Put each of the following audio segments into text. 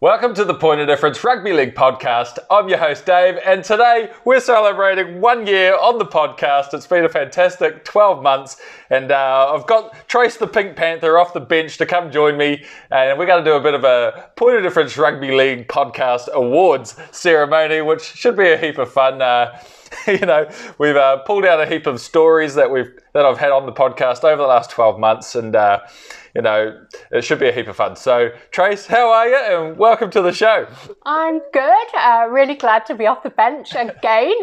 Welcome to the Point of Difference Rugby League podcast. I'm your host Dave, and today we're celebrating 1 year on the podcast. It's been a fantastic 12 months, and I've got Trace the Pink Panther off the bench to come join me, and we're going to do a bit of a Point of Difference Rugby League podcast awards ceremony, which should be a heap of fun. We've pulled out a heap of stories that I've had on the podcast over the last 12 months, and it should be a heap of fun. So, Trace, how are you? And welcome to the show. I'm good. Really glad to be off the bench again.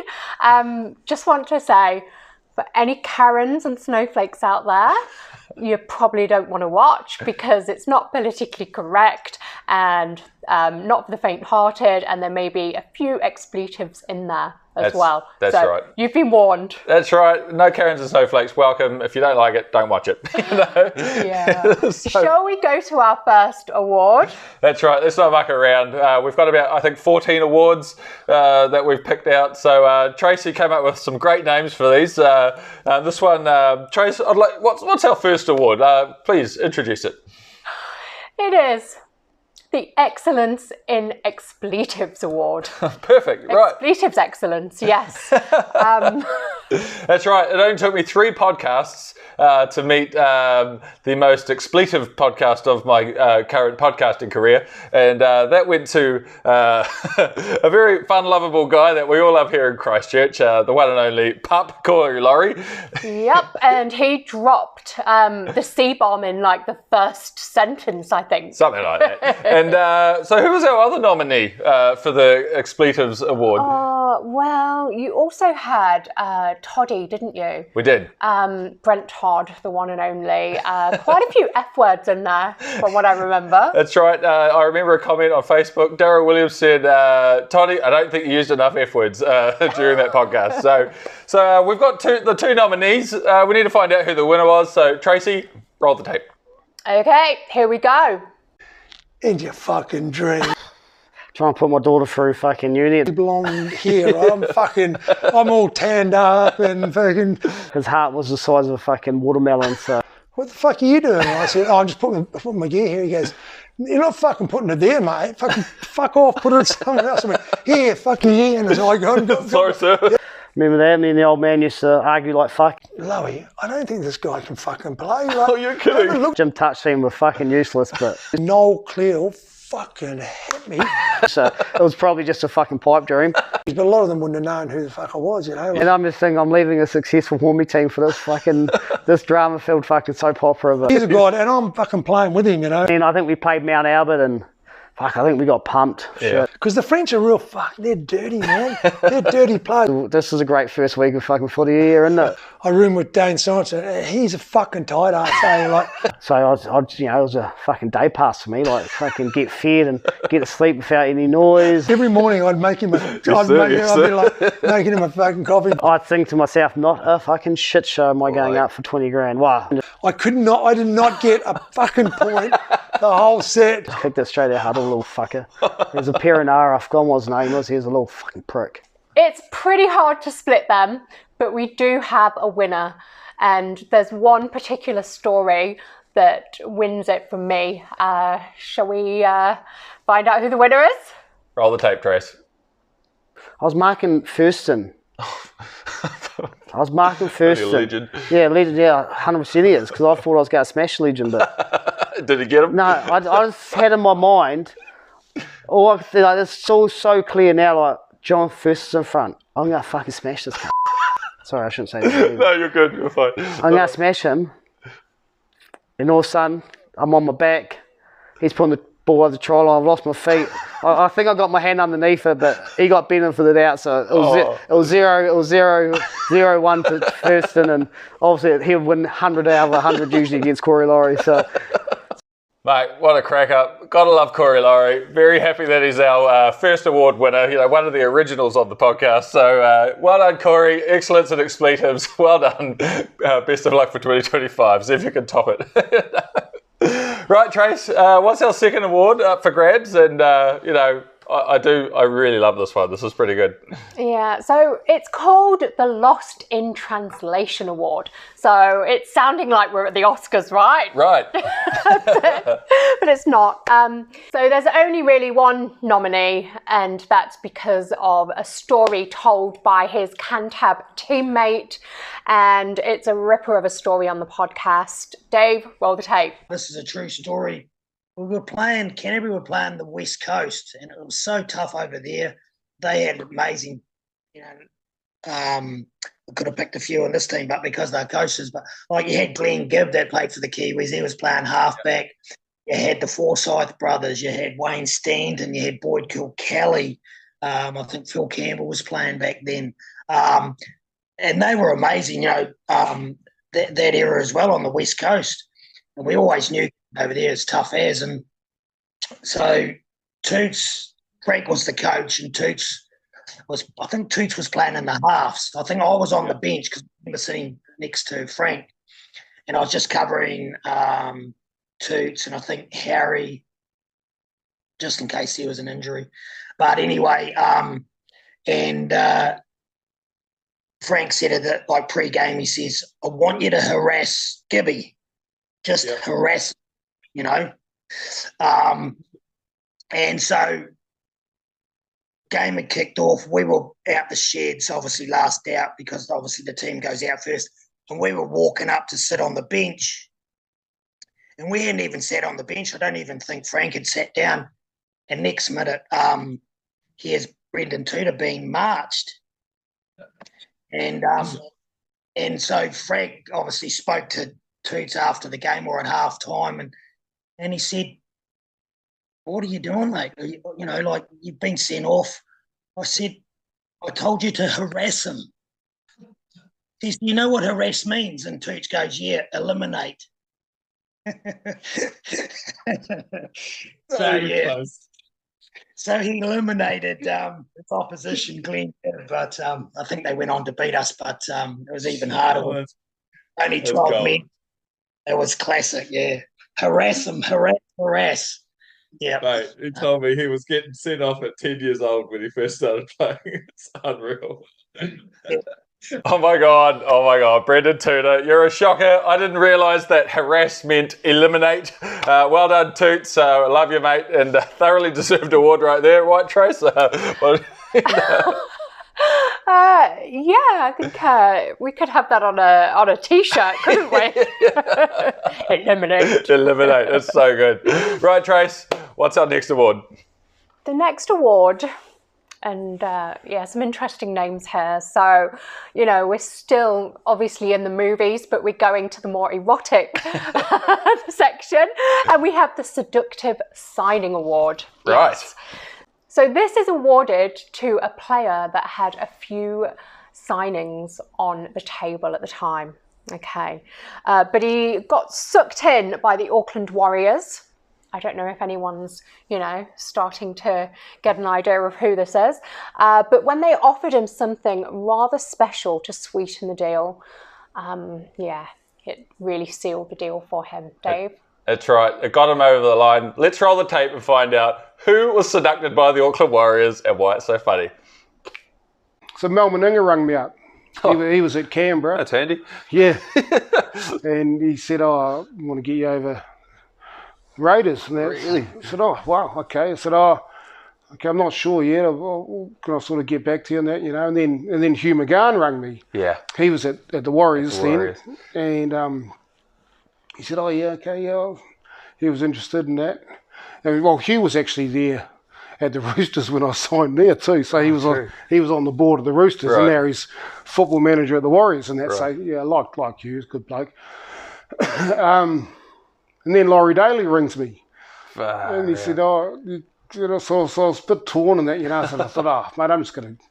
Just want to say, for any Karens and snowflakes out there, you probably don't want to watch because it's not politically correct and not for the faint-hearted, and there may be a few expletives in there as well. That's so right. You've been warned. That's right. No Karens and snowflakes. Welcome. If you don't like it, don't watch it. Yeah. Shall we go to our first award? That's right. Let's not muck around. We've got about, I think, 14 awards that we've picked out. So Tracy came up with some great names for these. This one, Trace, what's our first award? Please introduce it. It is the Excellence in Expletives Award. Perfect, right. Expletives Excellence, yes. That's right. It only took me 3 podcasts to meet the most expletive podcast of my current podcasting career. And that went to a very fun, lovable guy that we all love here in Christchurch, the one and only Pup Laurie. Yep, and he dropped the C-bomb in like the first sentence, I think. Something like that. And so who was our other nominee for the Expletives Award? Well, you also had Toddy, didn't you? We did. Brent Todd, the one and only. Quite a few F words in there, from what I remember. That's right. I remember a comment on Facebook. Darryl Williams said, Toddy, I don't think you used enough F words during that podcast. So we've got the two nominees. We need to find out who the winner was. So, Tracy, roll the tape. Okay, here we go. In your fucking dream. Trying to put my daughter through fucking uni. Blonde hair, I'm all tanned up and fucking... His heart was the size of a fucking watermelon, so... What the fuck are you doing? I said, I'm just putting my gear here. He goes, you're not fucking putting it there, mate. Fuck off, put it somewhere else. I went, here, fuck your ear. And it's like, sorry, sir. Yeah. Remember that? Me and the old man used to argue like fuck. Louie, I don't think this guy can fucking play. Oh, you're kidding. Look, Jim Touch team were fucking useless, but... Noel Clear fucking hit me. So it was probably just a fucking pipe dream. But a lot of them wouldn't have known who the fuck I was, you know. And I'm just thinking I'm leaving a successful Hornby team for this fucking, this drama-filled fucking soap opera. But he's a guy, and I'm fucking playing with him, you know. And I think we played Mount Albert and... Fuck, I think we got pumped. Yeah. Because the French are real they're dirty, man. They're dirty players. This is a great first week of fucking footy here, isn't it? I roomed with Dane Sorensen. He's a fucking tight ass, So it was a fucking day pass for me, like fucking get fed and get to sleep without any noise. Every morning I'd make him I'd be like making him a fucking coffee. I'd think to myself, not a fucking shit show am I going up for 20 grand. Wow. I did not get a fucking point the whole set. Kicked it straight out, huddle, little fucker. There's a Perinara, I've forgotten what his name was. He was a little fucking prick. It's pretty hard to split them, but we do have a winner. And there's one particular story that wins it from me. Shall we find out who the winner is? Roll the tape, Trace. I was marking Thurston. Legend. Yeah, legend, yeah, 100% he is, because I thought I was going to smash Legend, but... Did he get him? No, I just had in my mind, it's all so clear now, like, John Thurston's in front. I'm going to fucking smash this cunt. Sorry, I shouldn't say that. No, you're good, you're fine. I'm going to smash him, and all of a sudden, I'm on my back, he's putting the ball over the try line, I've lost my feet. I think I got my hand underneath it, but he got benefit of the doubt, so it was 0-1 to Thurston, and obviously he'll win 100 out of 100 usually against Corey Laurie, so... Mate, what a crack up. Gotta love Corey Laurie. Very happy that he's our first award winner, one of the originals of the podcast. So well done, Corey. Excellence in expletives. Well done. Best of luck for 2025. See if you can top it. Right, Trace, what's our second award up for grabs? And, I really love this one. This is pretty good. Yeah, so it's called the Lost in Translation Award. So it's sounding like we're at the Oscars, right? Right. but it's not. So there's only really one nominee, and that's because of a story told by his Cantab teammate, and it's a ripper of a story on the podcast. Dave, roll the tape. This is a true story. Canterbury were playing the West Coast, and it was so tough over there. They had amazing, I could have picked a few on this team, but because they're coasters, but like you had Glenn Gibb that played for the Kiwis, he was playing halfback. You had the Forsyth brothers, you had Wayne Stanton, you had Boyd Kilkelly. I think Phil Campbell was playing back then. And they were amazing, that era as well on the West Coast. And we always knew over there it's tough as. And so Frank was the coach, and I think Toots was playing in the halves. I think I was on the bench because I remember sitting next to Frank, and I was just covering Toots and I think Harry, just in case there was an injury. But anyway, Frank said it like pre-game. He says, "I want you to harass Gibby, just harass, And so game had kicked off. We were out the sheds, obviously last out because obviously the team goes out first. And we were walking up to sit on the bench. And we hadn't even sat on the bench. I don't even think Frank had sat down. And next minute, here's Brendan Tudor being marched. And so Frank obviously spoke to Toots after the game or at half time, and he said, "What are you doing, mate? Like you've been sent off." I said, "I told you to harass him." He says, "You know what harass means?" And Toots goes, "Yeah, eliminate." So he eliminated its opposition, Glenn, but I think they went on to beat us, but it was even harder. Only 12 men. It was classic, yeah. Harass him, harass. Yeah. Mate, he told me he was getting sent off at 10 years old when he first started playing. It's unreal. Oh my God, Brendan Tudor, you're a shocker. I didn't realise that harass meant eliminate. Well done, Toots. Love you, mate, and thoroughly deserved award right there, right, Trace? Yeah, I think we could have that on a t-shirt, couldn't we? Eliminate. It's so good. Right, Trace, what's our next award? The next award, and some interesting names here. So, we're still obviously in the movies, but we're going to the more erotic section, and we have the Seductive Signing Award. Right. Yes. So this is awarded to a player that had a few signings on the table at the time. Okay. But he got sucked in by the Auckland Warriors. I don't know if anyone's, starting to get an idea of who this is. But when they offered him something rather special to sweeten the deal, it really sealed the deal for him. Dave? That's right. It got him over the line. Let's roll the tape and find out who was seducted by the Auckland Warriors and why it's so funny. So Mel Meninga rang me up. He was at Canberra. That's handy. Yeah. And he said, I want to get you over Raiders. And really? I said, oh, wow, okay. I said, okay, I'm not sure yet. Can I sort of get back to you on that, And then Hugh McGahn rang me. Yeah. He was at the Warriors then. And he said, oh, yeah, okay, yeah. He was interested in that. And, Hugh was actually there at the Roosters when I signed there too. So he was on the board of the Roosters, and now he's football manager at the Warriors and that. Right. So yeah, like Hugh, he's a good bloke. And then Laurie Daly rings me, and he said, so I was a bit torn in that, So I thought, mate, I'm just going to.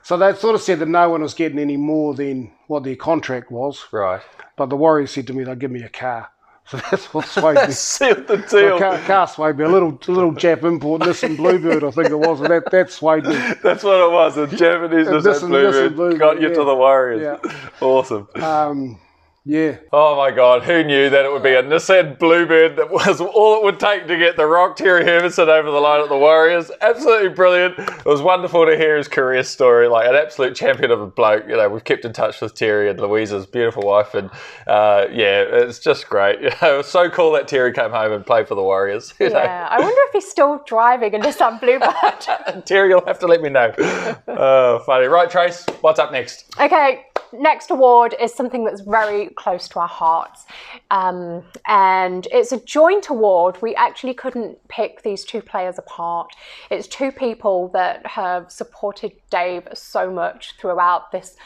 So they sort of said that no one was getting any more than what their contract was. Right. But the Warriors said to me they'd give me a car. So that's what swayed me. Sealed the deal. So car swayed me. A little Jap import, Nissan Bluebird, I think it was. And that swayed me. That's what it was. A Japanese Nissan Bluebird got you to the Warriors. Yeah. Awesome. Yeah. Oh my God, who knew that it would be a Nissan Bluebird that was all it would take to get the Rock Terry Hermanson over the line at the Warriors? Absolutely brilliant. It was wonderful to hear his career story, like an absolute champion of a bloke. You know, we've kept in touch with Terry and Louisa's beautiful wife, and yeah, it's just great. You know, it was so cool that Terry came home and played for the Warriors. You know? I wonder if he's still driving a Nissan Bluebird. Terry, you'll have to let me know. Funny. Right, Trace, what's up next? Okay, next award is something that's very close to our hearts. And it's a joint award. We actually couldn't pick these two players apart. It's two people that have supported Dave so much throughout this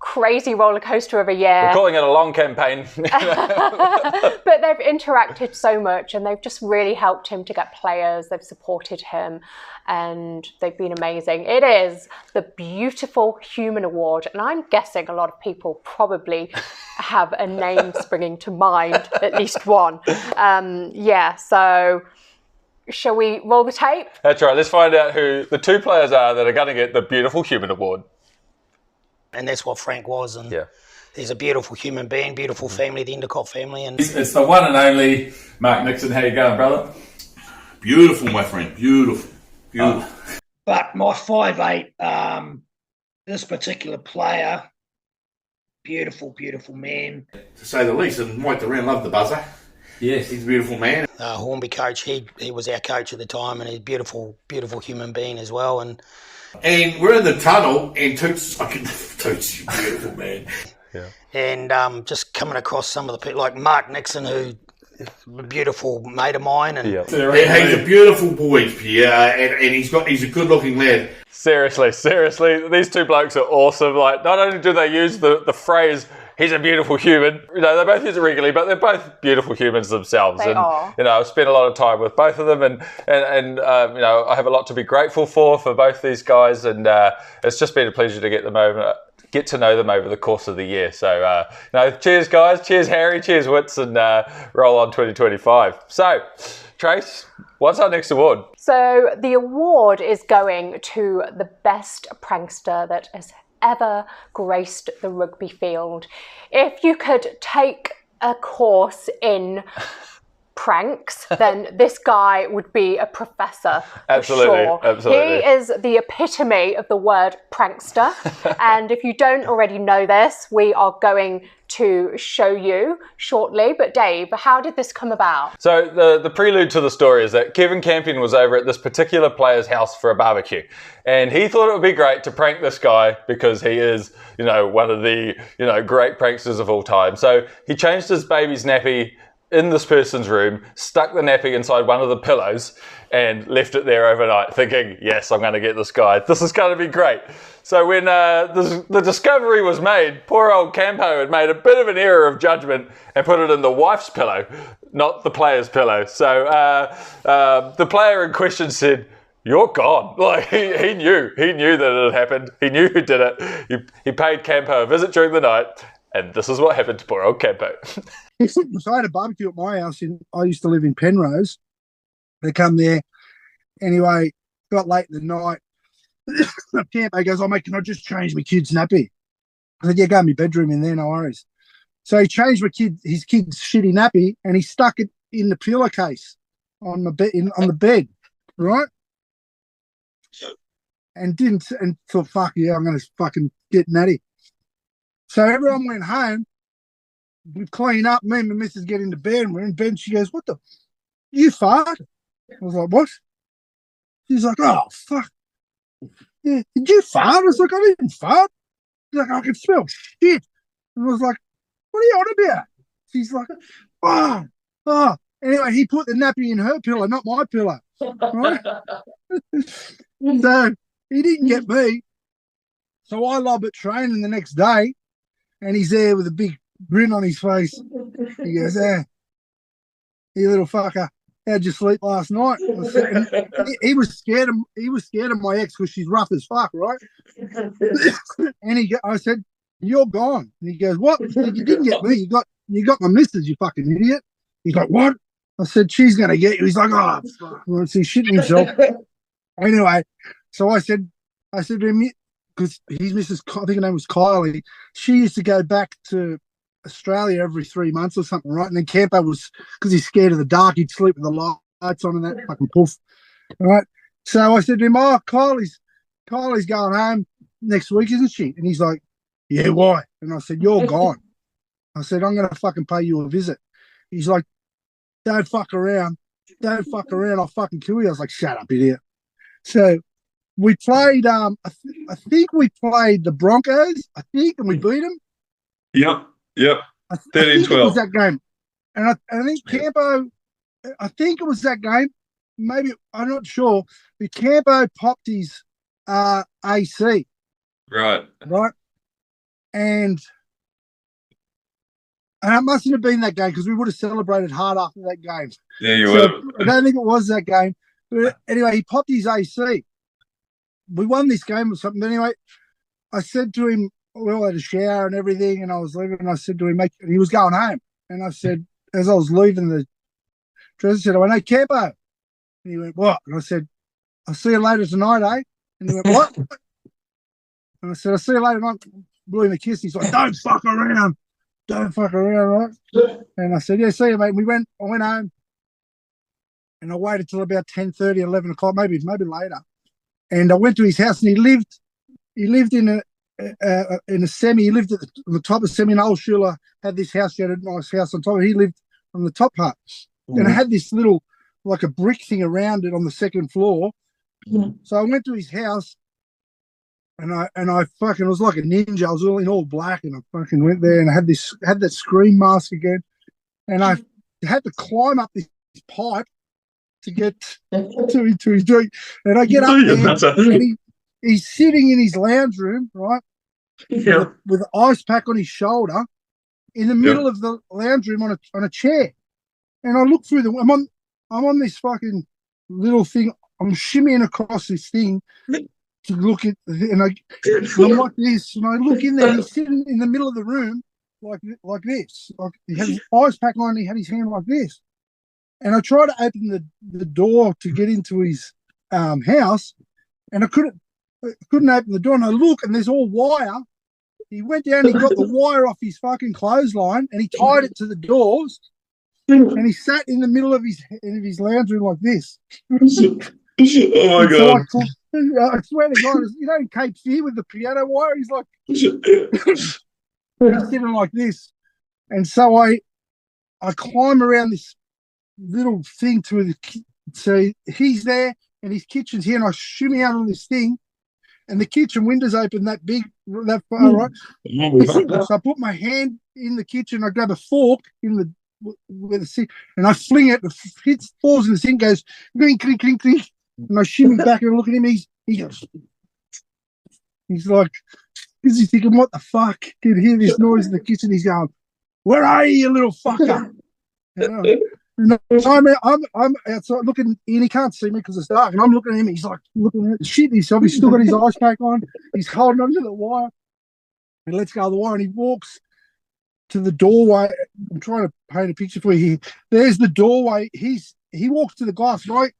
crazy roller coaster of a year. We're calling it a long campaign. But they've interacted so much and they've just really helped him to get players. They've supported him and they've been amazing. It is the Beautiful Human Award. And I'm guessing a lot of people probably have a name springing to mind, at least one. So shall we roll the tape? That's right. Let's find out who the two players are that are going to get the Beautiful Human Award. And that's what Frank was. And yeah, he's a beautiful human being, beautiful family, the Endicott family. And it's the one and only Mark Nixon. How you going, brother? Beautiful, my friend. Beautiful. Beautiful. But my 5'8", this particular player, beautiful, beautiful man. To say the least, and Mike Duran loved the buzzer. Yes. He's a beautiful man. Hornby coach, he was our coach at the time, and he's a beautiful, beautiful human being as well. And we're in the tunnel, and Toots, Toots, you beautiful man. Yeah. And just coming across some of the people, like Mark Nixon, who is a beautiful mate of mine. And he's a beautiful boy, yeah, and he's a good-looking lad. Seriously, these two blokes are awesome. Like, not only do they use the phrase, he's a beautiful human. You know, they both use it regularly, but they're both beautiful humans themselves. They are. You know, I've spent a lot of time with both of them, and you know, I have a lot to be grateful for both these guys, and it's just been a pleasure to get to know them over the course of the year. So, cheers, guys. Cheers, Harry. Cheers, Wits, and roll on 2025. So, Trace, what's our next award? So the award is going to the best prankster that has ever graced the rugby field. If you could take a course in pranks, then this guy would be a professor. Absolutely, sure. absolutely. He is the epitome of the word prankster. And if you don't already know this, we are going to show you shortly. But Dave, how did this come about? So the prelude to the story is that Kevin Campion was over at this particular player's house for a barbecue, and he thought it would be great to prank this guy because he is, you know, one of the, you know, great pranksters of all time. So he changed his baby's nappy in this person's room, stuck the nappy inside one of the pillows, and left it there overnight, thinking, yes, I'm going to get this guy. This is going to be great. So when the discovery was made, poor old Campo had made a bit of an error of judgment and put it in the wife's pillow, not the player's pillow. So the player in question said, "You're gone." Like he knew that it had happened. He knew who did it. He paid Campo a visit during the night, and this is what happened to poor old Campo. So I had a barbecue at my house. I used to live in Penrose. They come there. Anyway, got late in the night. Campo goes, "Oh, mate, can I just change my kid's nappy?" I said, "Yeah, go in my bedroom in there, no worries." So he changed his kid's shitty nappy, and he stuck it in the pillowcase on the bed, right? And thought, "Fuck yeah, I'm gonna fucking get natty." So everyone went home. We clean up. Me and my missus get into bed, and we're in bed. She goes, "What the? You fart?" I was like, "What?" She's like, "Oh, fuck. Yeah, did you fart?" I was like, "I didn't fart." She's like, "I can smell shit." And I was like, "What are you on about?" She's like, oh. Anyway, he put the nappy in her pillow, not my pillow. Right? So he didn't get me. So I lob at training the next day, and he's there with a big grin on his face. He goes, "You little fucker, how'd you sleep last night?" He was scared of my ex because she's rough as fuck, right? And I said, "You're gone." And he goes, "What?" I said, "You didn't get me. You got my missus, you fucking idiot." He's like, "What?" I said, "She's gonna get you." He's like, "Oh, fuck." Well, he's shitting himself. Anyway, so I said to him, because his missus, I think her name was Kylie, she used to go back to Australia every 3 months or something, right? And then Campo was, because he's scared of the dark, he'd sleep with the lights on and that fucking poof. All right. So I said to him, oh, Kylie's going home next week, isn't she? And he's like, yeah, why? And I said, you're gone. I said, I'm going to fucking pay you a visit. He's like, don't fuck around. Don't fuck around. I'll fucking kill you. I was like, shut up, idiot. So we played, I think we played the Broncos, and we beat them. Yep. I 13-12. think it was that game. And I think Campo, I think it was that game. Maybe, I'm not sure. But Campo popped his AC. Right. And it mustn't have been that game because we would have celebrated hard after that game. Yeah, you would have. I don't think it was that game. But anyway, he popped his AC. We won this game or something. But anyway, I said to him, we all had a shower and everything, and I was leaving, and I said to him, and he was going home. And I said, as I was leaving Tracy said, I went, hey, Campo. And he went, what? And I said, I'll see you later tonight, eh? And he went, what? And I said, I'll see you later tonight. Blew him a kiss. He's like, don't fuck around. Don't fuck around, right? And I said, yeah, see you, mate. And I went home, and I waited till about 10:30, 11 o'clock, maybe later. And I went to his house, and he lived in a semi. He lived at the top of semi. And old Shula had this house. She had a nice house on top. He lived on the top part. And it had this little, like a brick thing around it on the second floor. So I went to his house, and I fucking was like a ninja. I was all in all black, and I fucking went there, and I had that scream mask again, and I had to climb up this pipe to get to his drink. And I get up there, and he's sitting in his lounge room, right, with an ice pack on his shoulder, in the middle of the lounge room on a chair. And I look through I'm on this fucking little thing. I'm shimmying across this thing to look at, and I'm like this, and I look in there, and he's sitting in the middle of the room like this. Like he had his ice pack on, and he had his hand like this. And I tried to open the door to get into his house, and I couldn't open the door. And I look, and there's all wire. He went down, he got the wire off his fucking clothesline, and he tied it to the doors. And he sat in the middle of his lounge room like this. Oh my God. So I swear to God, you know, in Cape Fear with the piano wire, he's like, he's sitting like this. And so I climb around this little thing so he's there, and his kitchen's here, and I shimmy out on this thing, and the kitchen window's open that far, right? So I put my hand in the kitchen, I grab a fork where the sink, and I fling it, falls in the sink, goes clink, clink, clink, clink, and I shimmy back and I look at him. He's like, is he thinking, what the fuck? Can hear this noise in the kitchen? He's going, where are you little fucker? I'm outside looking, and he can't see me because it's dark, and I'm looking at him. He's like looking at shit. He's still got his ice pack on. He's holding onto the wire, and lets go of the wire, and he walks to the doorway. I'm trying to paint a picture for you here. There's the doorway. He walks to the glass, right?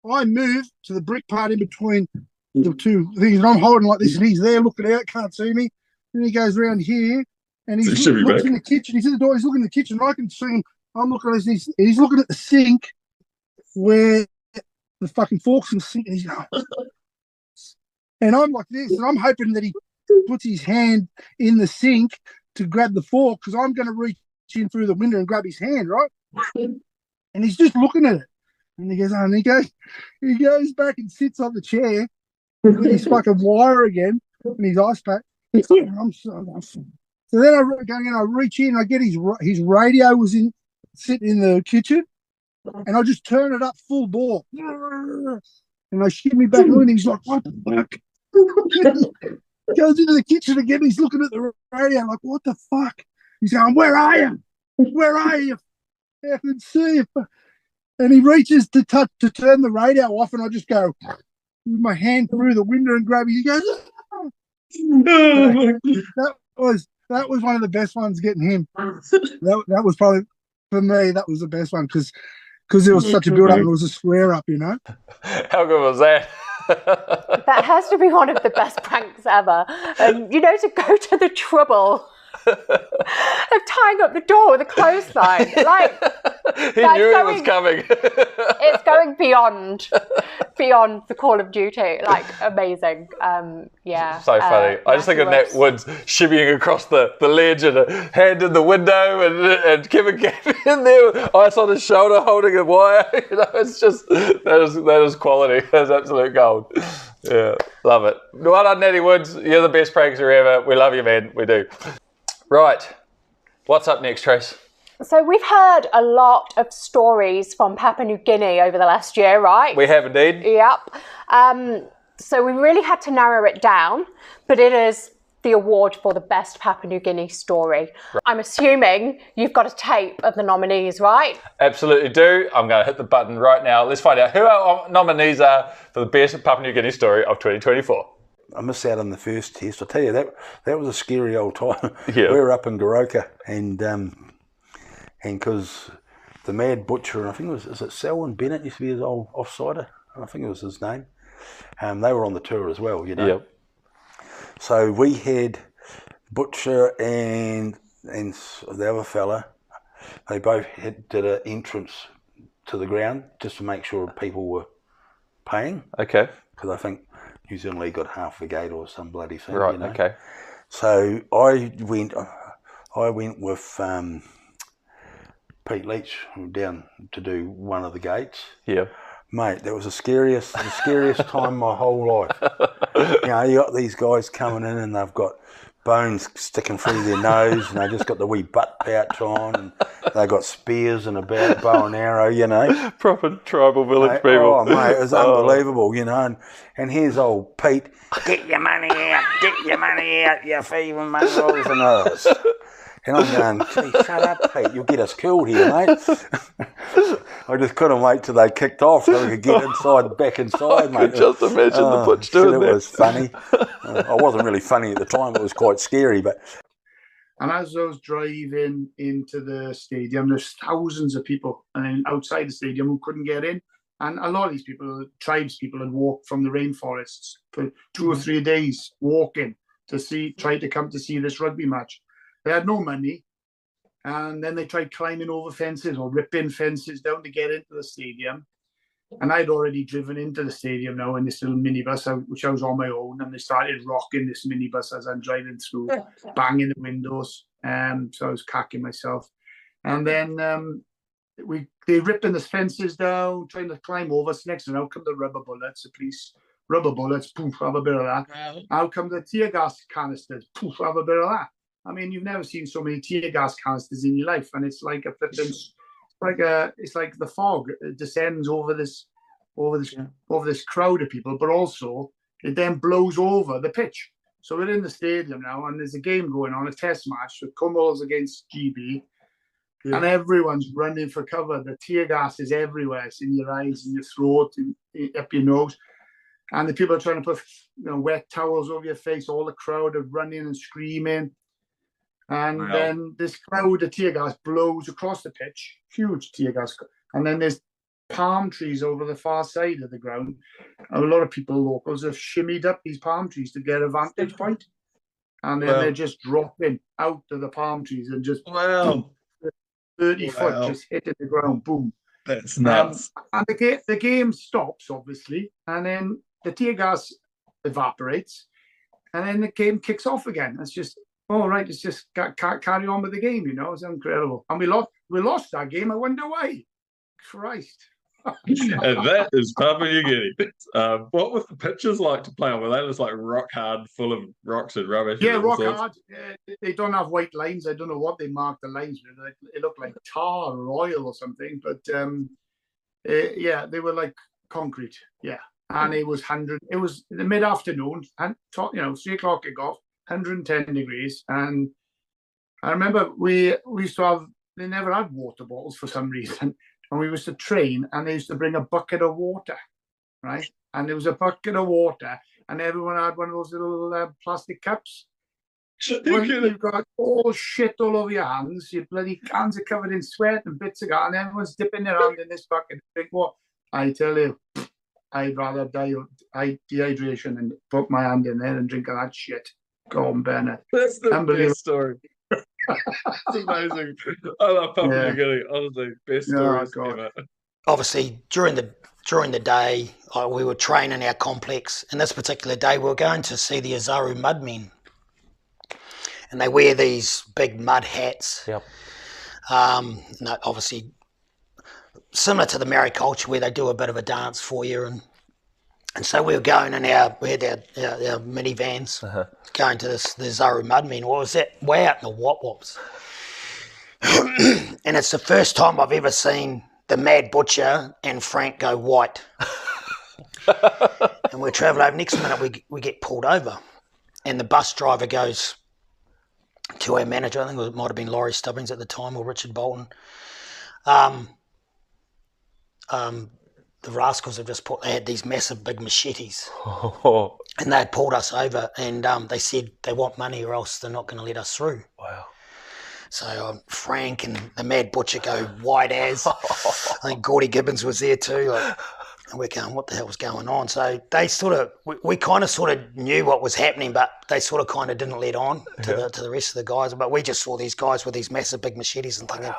I move to the brick part in between the two things, and I'm holding like this, and he's there looking out, can't see me. Then he goes around here, and he looks in the kitchen. He's in the door. He's looking in the kitchen. And I can see him. I'm looking at this. He's looking at the sink where the fucking forks in the sink. And he's going, and I'm like this, and I'm hoping that he puts his hand in the sink to grab the fork, because I'm going to reach in through the window and grab his hand, right? And he's just looking at it. And he goes, oh, and he goes back and sits on the chair with his fucking wire again and his ice pack. So then I reach in, I get his radio was sitting in the kitchen, and I just turn it up full bore. And I shimmy back in, and he's like, what the fuck? Goes into the kitchen again. He's looking at the radio like, what the fuck? He's going, where are you? Where are you? I can see you. And he reaches to turn the radio off, and I just go with my hand through the window and grab it. He goes, that was one of the best ones, getting him. That was probably, for me, that was the best one, because there was such a build up, and it was a swear up, you know. How good was that? That has to be one of the best pranks ever. To go to the trouble of tying up the door with a clothesline. Like, he knew it was coming. It's going beyond the Call of Duty. Like, amazing. Yeah. So funny. I just think of Nat Woods shimmying across the ledge and a hand in the window and Kevin Gaffney in there, ice on his shoulder holding a wire. You know, it's just, that is quality. That's absolute gold. Yeah, love it. Well done, Natty Woods. You're the best prankster ever. We love you, man. We do. Right. What's up next, Trace? So we've heard a lot of stories from Papua New Guinea over the last year, right? We have indeed. Yep. So we really had to narrow it down, but it is the award for the best Papua New Guinea story. Right. I'm assuming you've got a tape of the nominees, right? Absolutely do. I'm going to hit the button right now. Let's find out who our nominees are for the best Papua New Guinea story of 2024. I missed out on the first test. I'll tell you, that was a scary old time. Yeah. We were up in Goroka and because the Mad Butcher, I think is it Selwyn Bennett used to be his old offsider? I think it was his name. They were on the tour as well, you know. Yep. So we had Butcher and the other fella. They both did an entrance to the ground just to make sure people were paying. Okay. Because I think New Zealand League got half the gate or some bloody thing. Right. You know? Okay. So I went with Pete Leach down to do one of the gates. Yeah. Mate, that was the scariest time of my whole life. You know, you got these guys coming in and they've got bones sticking through their nose and they just got the wee butt pouch on and they got spears and a bow and arrow, you know. Proper tribal village mate, people. Oh, mate, it was unbelievable, you know. And here's old Pete, get your money out, you thieving mongrels and others. And I'm going, gee, shut up, Pete, you'll get us killed here, mate. I just couldn't wait till they kicked off so we could get back inside, mate. I could just imagine the butch doing that. It was funny. I wasn't really funny at the time, it was quite scary, but... And as I was driving into the stadium, there's thousands of people outside the stadium who couldn't get in. And a lot of these people, tribes people, had walked from the rainforests for 2 or 3 days walking to try to come to see this rugby match. They had no money, and then they tried climbing over fences or ripping fences down to get into the stadium. And I'd already driven into the stadium now in this little minibus, which I was on my own, and they started rocking this minibus as I'm driving through, banging the windows. So I was cacking myself. And then they ripping the fences down, trying to climb over. So next thing, out come the rubber bullets, the police. Rubber bullets, poof, have a bit of that. Out come the tear gas canisters, poof, have a bit of that. I mean, you've never seen so many tear gas canisters in your life, and it's like it's like the fog descends over this crowd of people, but also it then blows over the pitch. So we're in the stadium now, and there's a game going on, a test match with Cumballs against GB, and everyone's running for cover. The tear gas is everywhere. It's in your eyes, in your throat, up your nose. And the people are trying to put wet towels over your face. All the crowd are running and screaming. And then this cloud of tear gas blows across the pitch, huge tear gas. And then there's palm trees over the far side of the ground. And a lot of people, locals, have shimmied up these palm trees to get a vantage point. And then they're just dropping out of the palm trees and just 30 foot just hitting the ground, boom. That's nuts. And the game stops, obviously, and then the tear gas evaporates, and then the game kicks off again. It's just... oh, right, it's just carry on with the game, It's incredible. And we lost that game. I wonder why. Christ. And that is Papua New Guinea. What were the pitches like to play on? Were they just like rock hard, full of rocks and rubbish? Yeah, rock hard. They don't have white lines. I don't know what they mark the lines with. It looked like tar or oil or something. But they were like concrete. Yeah. And it was the mid-afternoon, and 3 o'clock it got. 110 degrees, and I remember we used to have, they never had water bottles for some reason, and we used to train, and they used to bring a bucket of water, right? And there was a bucket of water, and everyone had one of those little plastic cups. When you've got all shit all over your hands, your bloody hands are covered in sweat and bits of gut, and everyone's dipping their hand in this bucket. Think what? I tell you, I'd rather die of dehydration and put my hand in there and drink of that shit. Go on, Bernard. That's the best story. It's amazing. I love Papua New Guinea. Honestly, best stories ever. Obviously, during the day, we were training our complex. And this particular day, we were going to see the Azaru mudmen. And they wear these big mud hats. Yep. Obviously, similar to the Maori culture where they do a bit of a dance for you. And so we were going in we had our minivans going to the Azaru mudmen. What was that? Way out in the Wop-Wops. And it's the first time I've ever seen the Mad Butcher and Frank go white. And we're travelling over. Next minute, we get pulled over. And the bus driver goes to our manager, I think it might have been Laurie Stubbings at the time, or Richard Bolton. The rascals have just they had these massive big machetes. And they had pulled us over, and they said they want money or else they're not going to let us through. Wow. So Frank and the Mad Butcher go white as. I think Gordy Gibbons was there too. And we're going, what the hell was going on? So they we kind of sort of knew what was happening, but they sort of kind of didn't let on to the rest of the guys. But we just saw these guys with these massive big machetes and thinking,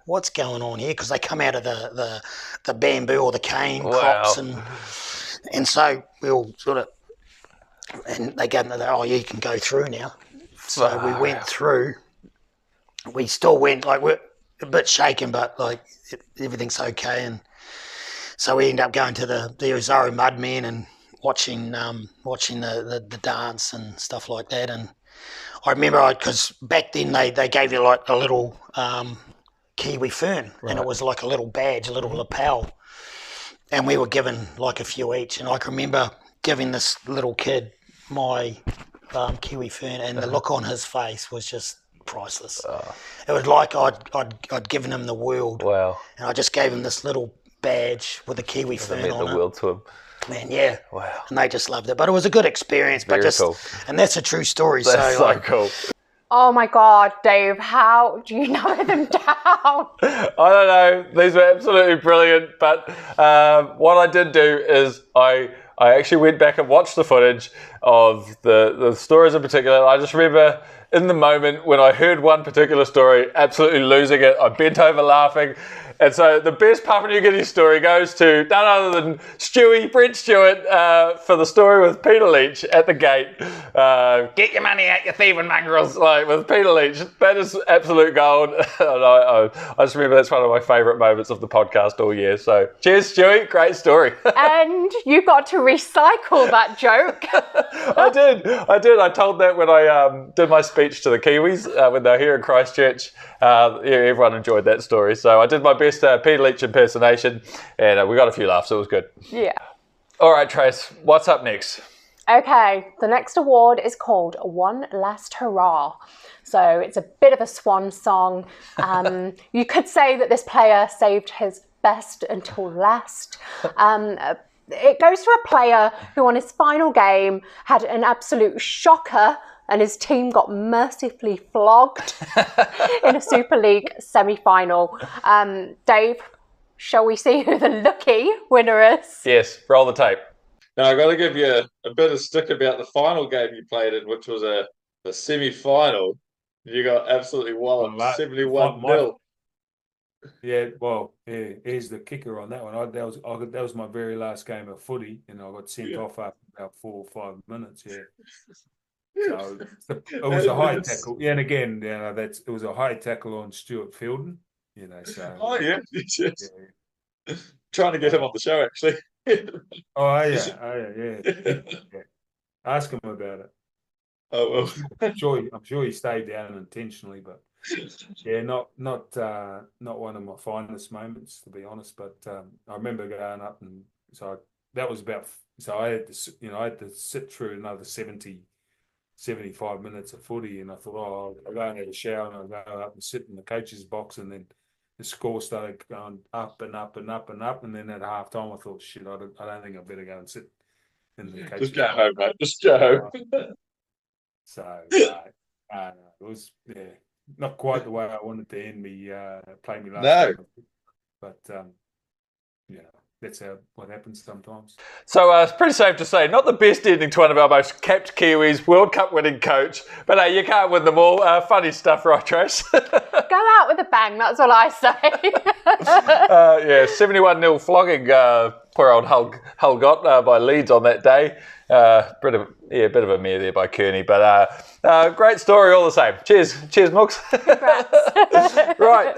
what's going on here? Because they come out of the bamboo or the cane crops. And so we all sort of, and they gave them, you can go through now. So we went through. We still went, we're a bit shaken, but everything's okay. And so we ended up going to the Azaru Mudmen and watching the dance and stuff like that. And I remember, because back then they gave you a little kiwi fern, and it was like a little badge, a little lapel. And we were given a few each. And I can remember giving this little kid my kiwi fern, and the look on his face was just priceless. It was like I'd given him the world. Wow. And I just gave him this little badge with a kiwi fern on it. It meant the world to him. Man, yeah. Wow. And they just loved it. But it was a good experience. Very cool. And that's a true story. That's so cool. Oh my God, Dave, how do you narrow them down? I don't know. These were absolutely brilliant. But what I did do is I actually went back and watched the footage of the stories in particular. I just remember in the moment when I heard one particular story, absolutely losing it. I bent over laughing. And so the best Papua New Guinea story goes to none other than Brent Stewart, for the story with Peter Leach at the gate. Get your money out, you thieving mongrels, with Peter Leach. That is absolute gold. I just remember that's one of my favourite moments of the podcast all year. So cheers, Stewie. Great story. And you got to recycle that joke. I did. I told that when I did my speech to the Kiwis when they were here in Christchurch. Everyone enjoyed that story. So I did my best Peter Leach impersonation, and we got a few laughs. It was good. Yeah. All right, Trace, what's up next? Okay, the next award is called One Last Hurrah. So it's a bit of a swan song. You could say that this player saved his best until last. It goes to a player who on his final game had an absolute shocker and his team got mercifully flogged in a Super League semi-final. Dave, shall we see who the lucky winner is? Yes, roll the tape. Now, I've got to give you a bit of stick about the final game you played in, which was a semi-final. You got absolutely walloped, 71-0. Yeah, well, here's the kicker on that one. That was my very last game of footy, and I got sent off after about 4 or 5 minutes. Yeah. So it was a high tackle. Yeah, and again, it was a high tackle on Stuart Fielden. So. Oh yeah, yeah. Trying to get him on the show actually. Oh yeah. Ask him about it. Oh well. I'm sure he stayed down intentionally, but yeah, not one of my finest moments, to be honest. But I remember going up, and so that was about. So I had to sit through another 75 minutes of footy, and I thought, I'll go and have a shower, and I'll go up and sit in the coach's box, and then the score started going up and up and up and up, and then at half time I thought, shit, I don't think I better go and sit in the coach's Just go box. home, mate. Just go home. So it was not quite the way I wanted to end play me last time. But that's what happens sometimes. So it's pretty safe to say, not the best ending to one of our most capped Kiwis, World Cup winning coach, but hey, you can't win them all. Funny stuff, right, Trace? Go out with a bang, that's all I say. 71-0 flogging poor old Hull got by Leeds on that day. Bit of a mare there by Kearney, but great story all the same. Cheers, Mooks. Right,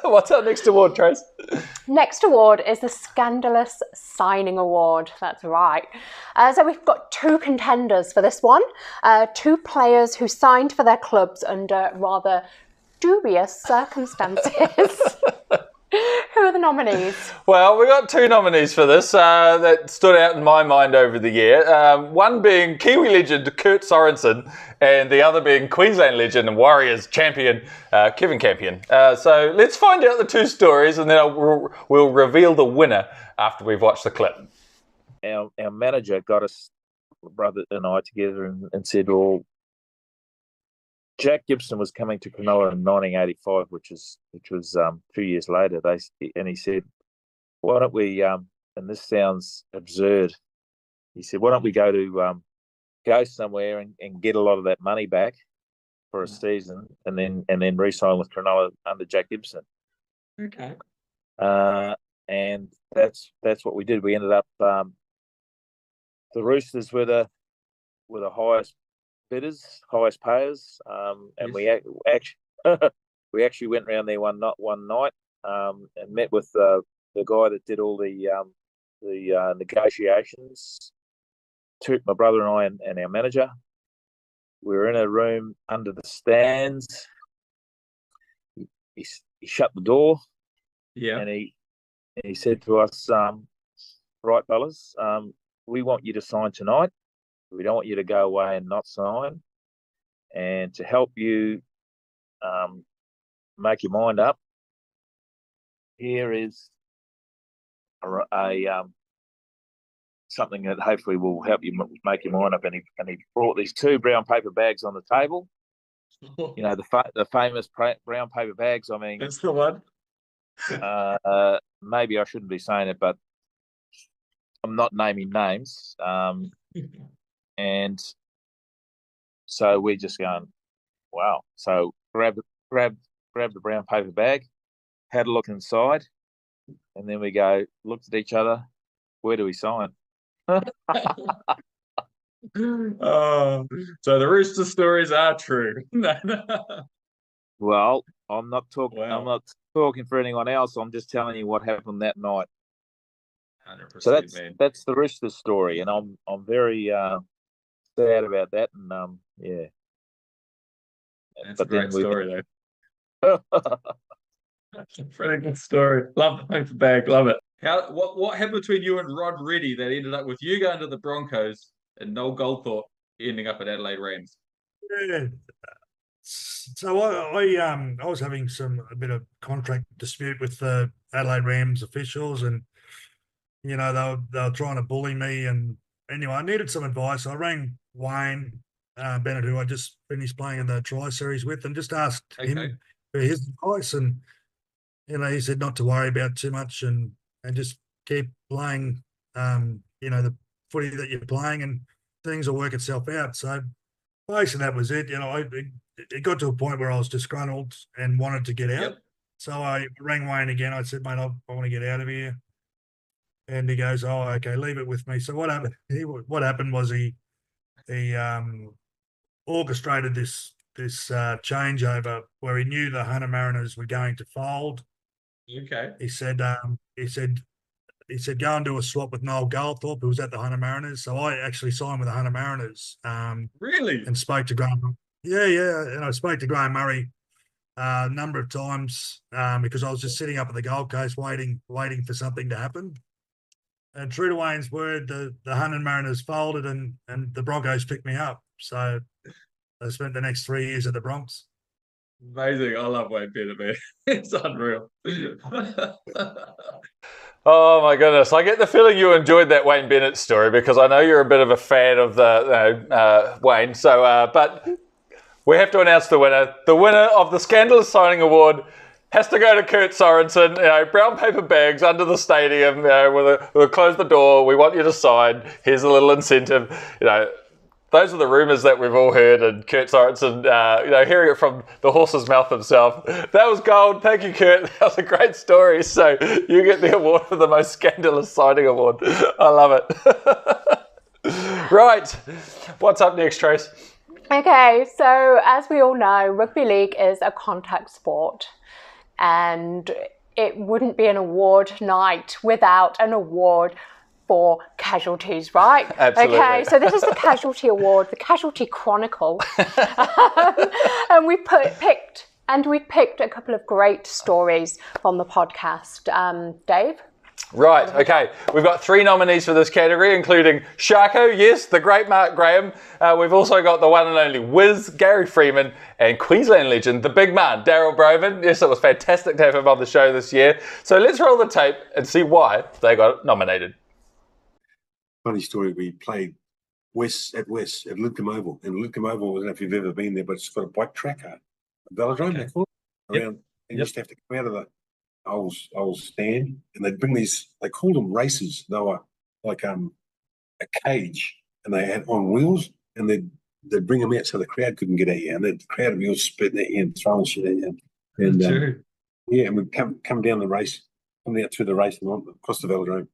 what's our next award, Trace? Next award is the Scandalous Signing Award. That's right. So we've got 2 contenders for this one. 2 players who signed for their clubs under rather dubious circumstances. Who are the nominees? Well, we got 2 nominees for this that stood out in my mind over the year. One being Kiwi legend Kurt Sorensen, and the other being Queensland legend and Warriors champion Kevin Campion. So let's find out the 2 stories, and then we'll reveal the winner after we've watched the clip. Our manager got us, brother and I, together and said, well, Jack Gibson was coming to Cronulla in 1985, which was 2 years later. And he said, "Why don't we?" And this sounds absurd. He said, "Why don't we go somewhere and get a lot of that money back for a season, and then re-sign with Cronulla under Jack Gibson?" Okay. And that's what we did. We ended up the Roosters were the highest bidders, highest payers, and we actually went around there one night and met with the guy that did all the negotiations. My brother and I and our manager. We were in a room under the stands. He shut the door. Yeah. And he said to us, "Right, fellas, we want you to sign tonight. We don't want you to go away and not sign. And to help you make your mind up, here is a something that hopefully will help you make your mind up." And he brought these 2 brown paper bags on the table. You know, the famous brown paper bags. I mean, that's the one. Maybe I shouldn't be saying it, but I'm not naming names. And so we're just going, wow. So grab the brown paper bag, had a look inside, and then we looked at each other. Where do we sign? Oh, so the Rooster stories are true. Well, I'm not talking. Wow. I'm not talking for anyone else. I'm just telling you what happened that night. 100%, So man. that's the Rooster story, and I'm very sad about that. And yeah, That's a great story, though. That's a pretty good story. Love the paper bag. Love it. What happened between you and Rod Reddy that ended up with you going to the Broncos and Noel Goldthorpe ending up at Adelaide Rams? Yeah. So I was having a bit of contract dispute with the Adelaide Rams officials, and you know they were trying to bully me. And anyway, I needed some advice. I rang Wayne Bennett, who I just finished playing in the Tri Series with, and just asked him for his advice. And he said not to worry about too much and just keep playing. The footy that you're playing, and things will work itself out. So basically, that was it. It got to a point where I was disgruntled and wanted to get out. Yep. So I rang Wayne again. I said, "Mate, I want to get out of here." And he goes, "Oh, okay, leave it with me." So what happened? What happened was he orchestrated this changeover where he knew the Hunter Mariners were going to fold. Okay. He said, go and do a swap with Noel Goldthorpe, who was at the Hunter Mariners. So I actually signed with the Hunter Mariners. Really? And spoke to Graham. Yeah. And I spoke to Graham Murray a number of times because I was just sitting up at the Gold Coast waiting for something to happen. And true to Wayne's word, the Hunter Mariners folded and the Broncos picked me up. So I spent the next 3 years at the Bronx. Amazing. I love Wayne Bennett, man. It's unreal. Oh my goodness. I get the feeling you enjoyed that Wayne Bennett story because I know you're a bit of a fan of the Wayne. So, but we have to announce the winner. The winner of the Scandalous Signing Award Has to go to Kurt Sorensen, brown paper bags under the stadium, we'll close the door, we want you to sign, here's a little incentive, Those are the rumours that we've all heard, and Kurt Sorensen, hearing it from the horse's mouth himself. That was gold. Thank you, Kurt. That was a great story. So you get the award for the most scandalous signing award. I love it. Right. What's up next, Trace? Okay, so as we all know, rugby league is a contact sport, and it wouldn't be an award night without an award for casualties, right? Absolutely. Okay, so this is the Casualty Award, the Casualty Chronicle. And we picked a couple of great stories from the podcast. Dave? Right, okay. We've got 3 nominees for this category, including Sharko, yes, the great Mark Graham. We've also got the one and only Wiz, Gary Freeman, and Queensland legend, the big man, Daryl Broven. Yes, it was fantastic to have him on the show this year. So let's roll the tape and see why they got nominated. Funny story, we played West at Lincoln Oval. And Lincoln Oval, I don't know if you've ever been there, but it's got a bike track, a velodrome, they call it, around. And you used to have to come out of the old stand, and they'd bring these, they called them races. They were like a cage, and they had on wheels, and they'd bring them out so the crowd couldn't get at you, and the crowd would be all spitting at you and throwing shit at you. And and we'd come down the race, come out through the race and on across the velodrome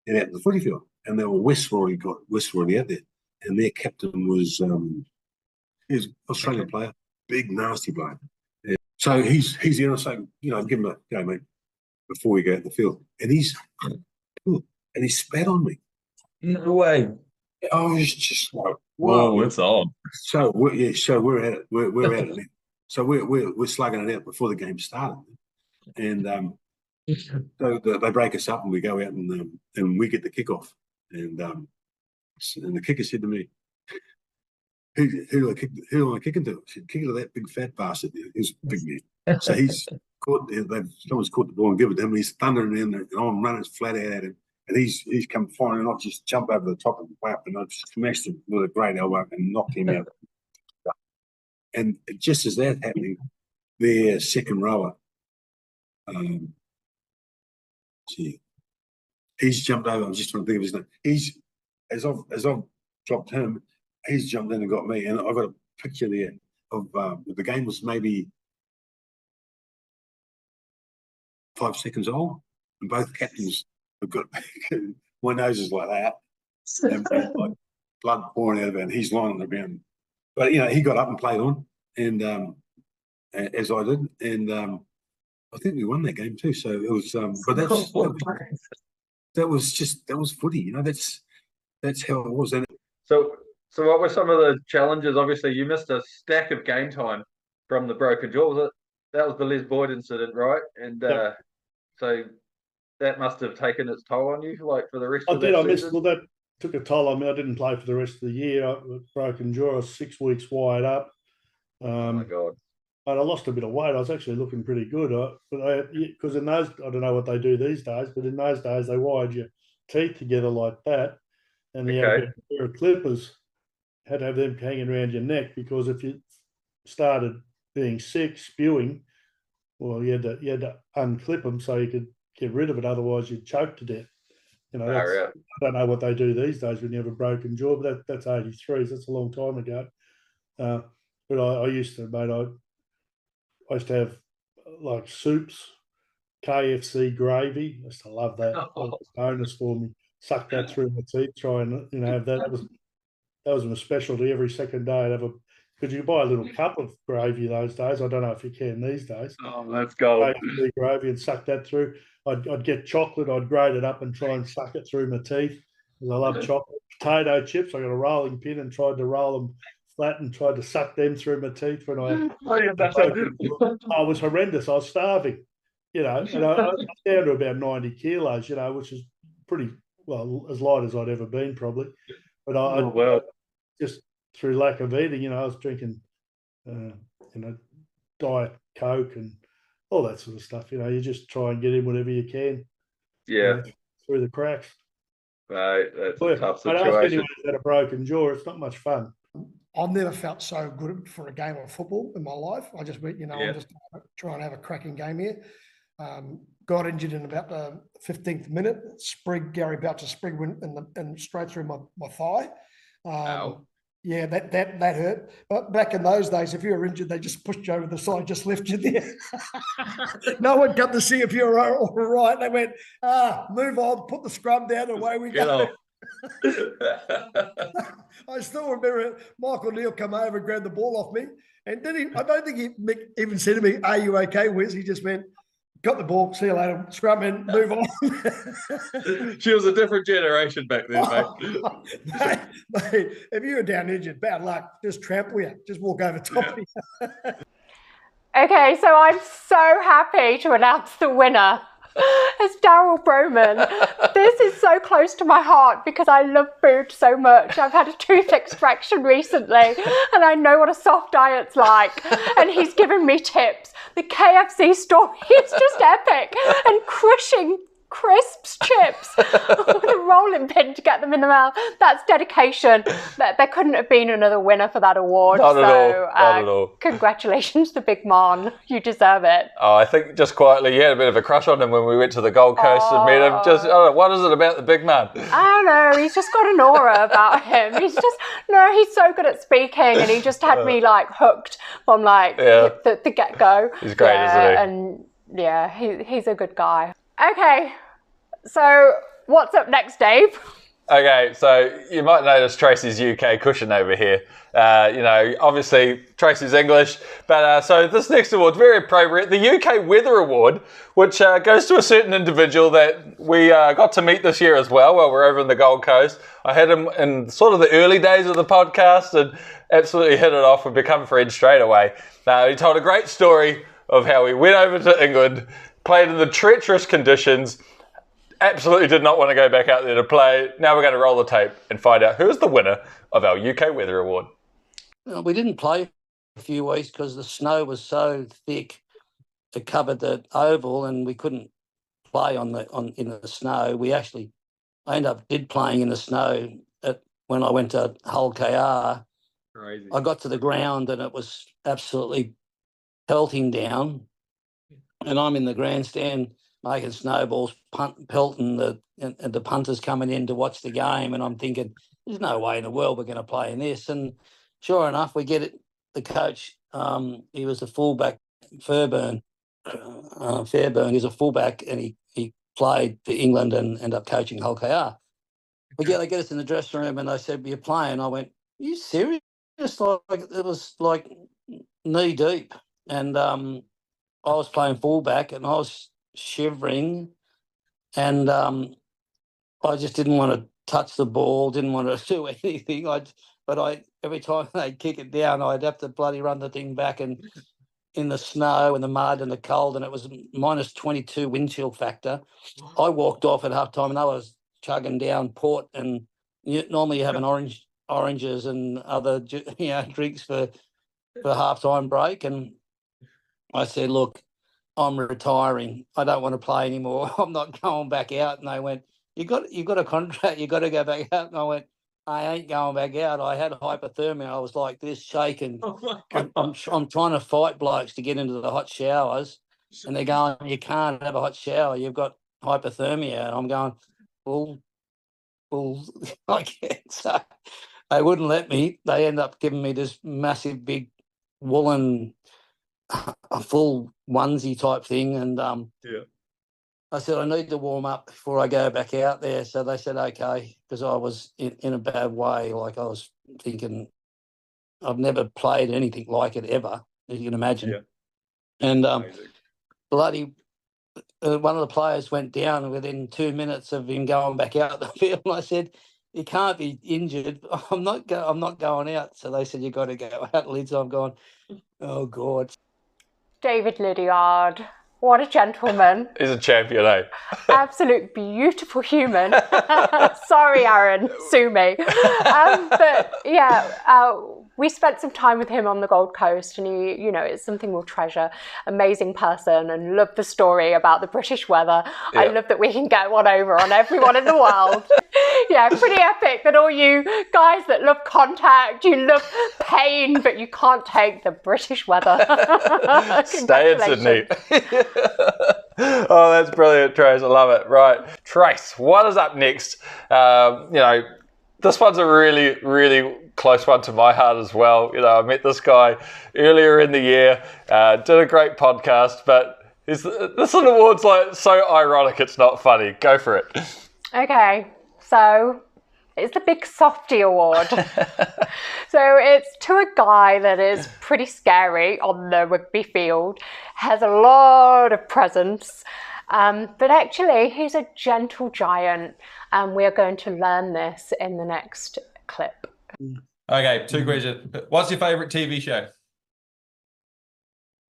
and out to the footy field. And they were West were already out there, and their captain was he was an Australian player, big nasty bloke. Yeah. So he's there, and I say, give him a go, mate, before we go out the field. And he spat on me. No way. I was just like, whoa, it's on. So we're at it. We're at it now. So we're slugging it out before the game started, and so they break us up, and we go out and we get the kickoff. And the kicker said to me, who do I kick into? I said, kick it to that big fat bastard there. He's a big man. So someone's caught the ball and give it to him. He's thundering in there, and I'm running flat out at him. And he's come firing, and I just jump over the top of the whap, and I smashed him with a great elbow and knocked him out. And just as that happening, their second rower, he's jumped over. I'm just trying to think of his name. As I've dropped him, he's jumped in and got me. And I've got a picture there of the game was maybe 5 seconds old, and both captains have got my nose is like that, and like blood pouring out of it. And he's lying on the ground, but he got up and played on, and as I did, and I think we won that game too. So it was, but that was footy, that's how it was. And so what were some of the challenges? Obviously, you missed a stack of game time from the broken jaw. That was the Les Boyd incident, right? And so that must have taken its toll on you, like for the rest of the season. I missed. Well, that took a toll on me. I didn't play for the rest of the year. Broken jaw. I was 6 weeks wired up. Oh my God. And I lost a bit of weight. I was actually looking pretty good. Because in those, I don't know what they do these days, but in those days they wired your teeth together like that, and you had a pair of clippers, had to have them hanging around your neck, because if you started being sick, spewing, well, you had to unclip them so you could get rid of it. Otherwise, you'd choke to death. I don't know what they do these days when you have a broken jaw, but that's 83s. That's a long time ago. But I used to, mate. I used to have like soups, KFC gravy. I used to love that. That was a bonus for me. Suck that through my teeth, try and have that. That was my specialty every second day. I'd have because you could buy a little cup of gravy those days. I don't know if you can these days. Oh, let's go. KFC gravy and suck that through. I'd get chocolate. I'd grate it up and try and suck it through my teeth because I love chocolate. Potato chips. I got a rolling pin and tried to roll them flat and tried to suck them through my teeth when I was horrendous. I was starving, and I was down to about 90 kilos, which is pretty well as light as I'd ever been probably. But I just through lack of eating, I was drinking, Diet Coke and all that sort of stuff. You just try and get in whatever you can. Yeah. Through the cracks. Right, that's a tough situation. I ask anyone who's had a broken jaw, it's not much fun. I've never felt so good for a game of football in my life. I just went, Yeah. I'm just trying to have a cracking game here. Got injured in about the 15th minute. Gary Boucher sprig went and straight through my thigh. Yeah, that hurt. But back in those days, if you were injured, they just pushed you over the side, just left you there. No one come to see if you were all right. They went, move on, put the scrum down, and away we go. I still remember Michael Neal come over and grabbed the ball off me. And I don't think he even said to me, "Are you okay, Wiz?" He just went, got the ball, see you later, scrum and move on. She was a different generation back then, mate. Mate, if you were down injured, bad luck. Just trample you. Just walk over top of you. Okay, so I'm so happy to announce the winner. It's Daryl Broman. This is so close to my heart because I love food so much. I've had a tooth extraction recently and I know what a soft diet's like. And he's given me tips. The KFC story is just epic. And crushing crisps chips with a rolling pin to get them in the mouth. That's dedication. There couldn't have been another winner for that award. Not at all. Congratulations to Big Mon. You deserve it. Oh, I think just quietly, you had a bit of a crush on him when we went to the Gold Coast and met him. Just, I don't know, what is it about the big man? I don't know. He's just got an aura about him. He's so good at speaking, and he just had me like hooked from like the get-go. He's great, isn't he? And yeah, he's a good guy. Okay, so what's up next, Dave? Okay, so you might notice Tracy's UK cushion over here. Obviously Tracy's English, but so this next award's very appropriate. The UK Weather Award, which goes to a certain individual that we got to meet this year as well while we're over in the Gold Coast. I had him in sort of the early days of the podcast and absolutely hit it off and become friends straight away. He told a great story of how he went over to England, played in the treacherous conditions, absolutely did not want to go back out there to play. Now we're going to roll the tape and find out who's the winner of our UK Weather Award. We didn't play for a few weeks because the snow was so thick it covered the oval and we couldn't play in the snow. I ended up playing in the snow when I went to Hull KR. Crazy. I got to the ground and it was absolutely pelting down, and I'm in the grandstand making snowballs, pelting the punters coming in to watch the game, and I'm thinking, there's no way in the world we're going to play in this. And sure enough, we get it. The coach, he was a fullback, Fairburn. He was a fullback, and he played for England and ended up coaching Hull KR. They get us in the dressing room, and they said, "You're playing." I went, "Are you serious?" Like it was like knee deep, and I was playing fullback, and I was shivering, and I just didn't want to touch the ball, didn't want to do anything. Every time they'd kick it down, I'd have to bloody run the thing back and in the snow and the mud and the cold, and it was minus 22 wind chill factor. I walked off at halftime and I was chugging down port, and normally you have oranges and other drinks for halftime break, and I said, "Look, I'm retiring. I don't want to play anymore. I'm not going back out." And they went, you got a contract. You got to go back out." And I went, "I ain't going back out." I had hypothermia. I was like this, shaking. Oh I'm trying to fight blokes to get into the hot showers, and they're going, "You can't have a hot shower. You've got hypothermia." And I'm going, "Well, I can't." So they wouldn't let me. They ended up giving me this massive, big woolen, a full onesie type thing, and I said, "I need to warm up before I go back out there." So they said, "Okay," because I was in a bad way. Like I was thinking, I've never played anything like it ever, as you can imagine. Yeah. And bloody one of the players went down within 2 minutes of him going back out the field. And I said, "You can't be injured. I'm not going out." So they said, "You got to go out, Lids." I'm going, oh God. David Lydiard. What a gentleman. He's a champion, eh? Absolute beautiful human. Sorry, Aaron, sue me. But yeah, we spent some time with him on the Gold Coast, and he, it's something we'll treasure. Amazing person, and love the story about the British weather. Yeah. I love that we can get one over on everyone in the world. Yeah, pretty epic that all you guys that love contact, you love pain, but you can't take the British weather. Stay in Sydney. Oh, that's brilliant, Trace. I love it. Right. Trace, what is up next? This one's a really, really close one to my heart as well. I met this guy earlier in the year, did a great podcast, but this award's like so ironic it's not funny. Go for it. Okay, so it's the Big Softy Award. So it's to a guy that is pretty scary on the rugby field, has a lot of presence, but actually he's a gentle giant, and we're going to learn this in the next clip. Okay, 2 questions. What's your favourite TV show?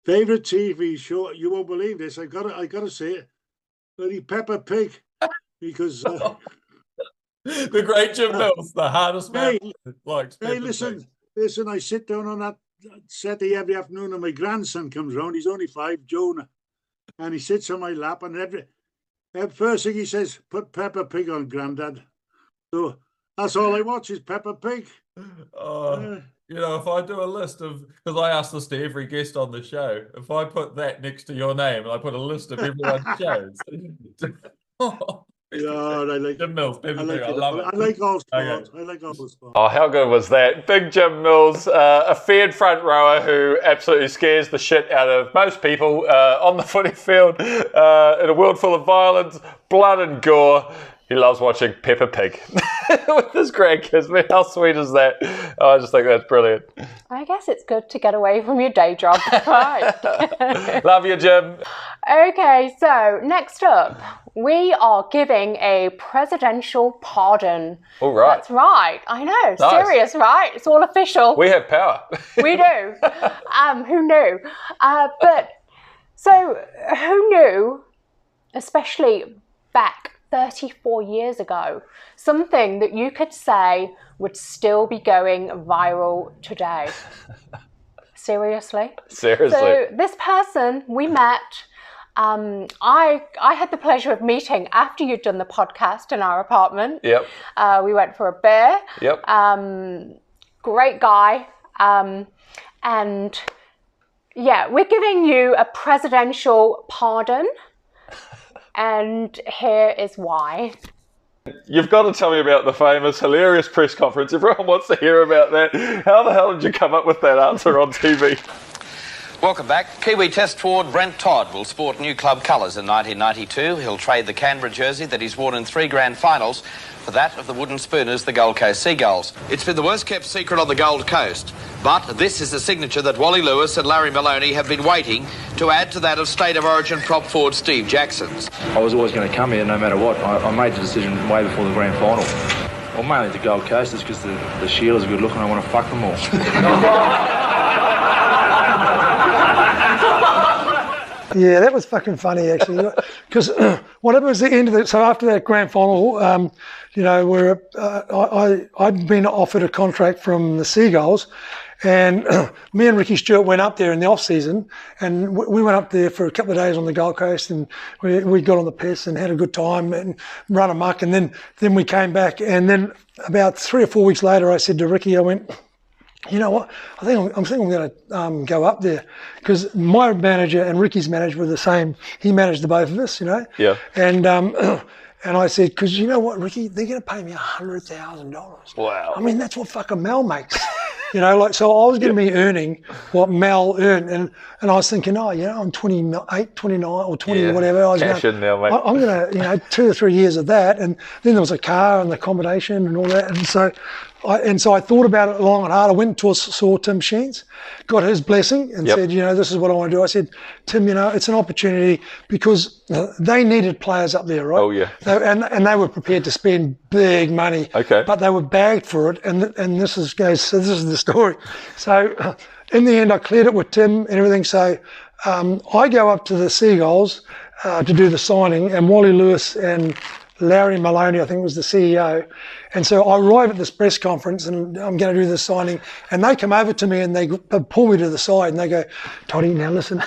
Favorite TV show? You won't believe this. I gotta say it. Bloody Peppa Pig, because The great Jim Mills, the hardest man. Hey, listen. I sit down on that Saturday every afternoon, and my grandson comes round. He's only 5, Jonah, and he sits on my lap, and every first thing he says, "Put Peppa Pig on, Grandad." So that's all I watch is Peppa Pig. If I do a list of, because I ask this to every guest on the show, if I put that next to your name and I put a list of everyone's shows. Yeah, I like Jim Mills. I love it. I like all sports. Okay. I like all sports. Oh, how good was that? Big Jim Mills, a feared front rower who absolutely scares the shit out of most people on the footy field in a world full of violence, blood and gore. He loves watching Peppa Pig with his grandkids. Man, how sweet is that? Oh, I just think that's brilliant. I guess it's good to get away from your day job. Right. Love you, Jim. Okay, so next up, we are giving a presidential pardon. All right. That's right. I know. Nice. Serious, right? It's all official. We have power. We do. Who knew? So who knew, especially back 34 years ago, something that you could say would still be going viral today? Seriously? Seriously. So this person we met, I had the pleasure of meeting after you'd done the podcast in our apartment. Yep. We went for a beer. Yep. Great guy. And yeah, we're giving you a presidential pardon. And here is why. You've got to tell me about the famous, hilarious press conference. Everyone wants to hear about that. How the hell did you come up with that answer on TV? Welcome back. Kiwi Test forward Brent Todd will sport new club colours in 1992. He'll trade the Canberra jersey that he's worn in 3 grand finals for that of the Wooden Spooners, the Gold Coast Seagulls. It's been the worst kept secret on the Gold Coast, but this is the signature that Wally Lewis and Larry Maloney have been waiting to add to that of State of Origin prop forward Steve Jackson's. I was always going to come here no matter what. I made the decision way before the grand final. Well, mainly the Gold Coast is because the Sheilas are good looking. I want to fuck them all. Yeah, that was fucking funny actually, because what happened was the end of it. So after that grand final, I'd been offered a contract from the Seagulls, and me and Ricky Stewart went up there in the off season, and we went up there for a couple of days on the Gold Coast, and we got on the piss and had a good time and run amok, and then we came back, and then about 3 or 4 weeks later, I said to Ricky, I went, you know what? I think I'm going to go up there, because my manager and Ricky's manager were the same. He managed the both of us, Yeah. And I said, because you know what, Ricky, they're going to pay me $100,000. Wow. I mean, that's what fucking Mel makes. So I was going to be earning what Mel earned, and I was thinking, I'm 28, 29 or 20 or whatever. I was cash in now, mate. I'm going to, 2 or 3 years of that, and then there was a car and the accommodation and all that, and so I thought about it long and hard. I went and saw Tim Sheens, got his blessing, and said, this is what I want to do. I said, Tim, it's an opportunity, because they needed players up there, right? Oh yeah. And they were prepared to spend big money. Okay. But they were bagged for it, and this is the story. So in the end, I cleared it with Tim and everything. So I go up to the Seagulls to do the signing, and Wally Lewis and Larry Maloney, I think was the CEO. And so I arrive at this press conference and I'm going to do the signing, and they come over to me and they pull me to the side and they go, Toddy, now listen,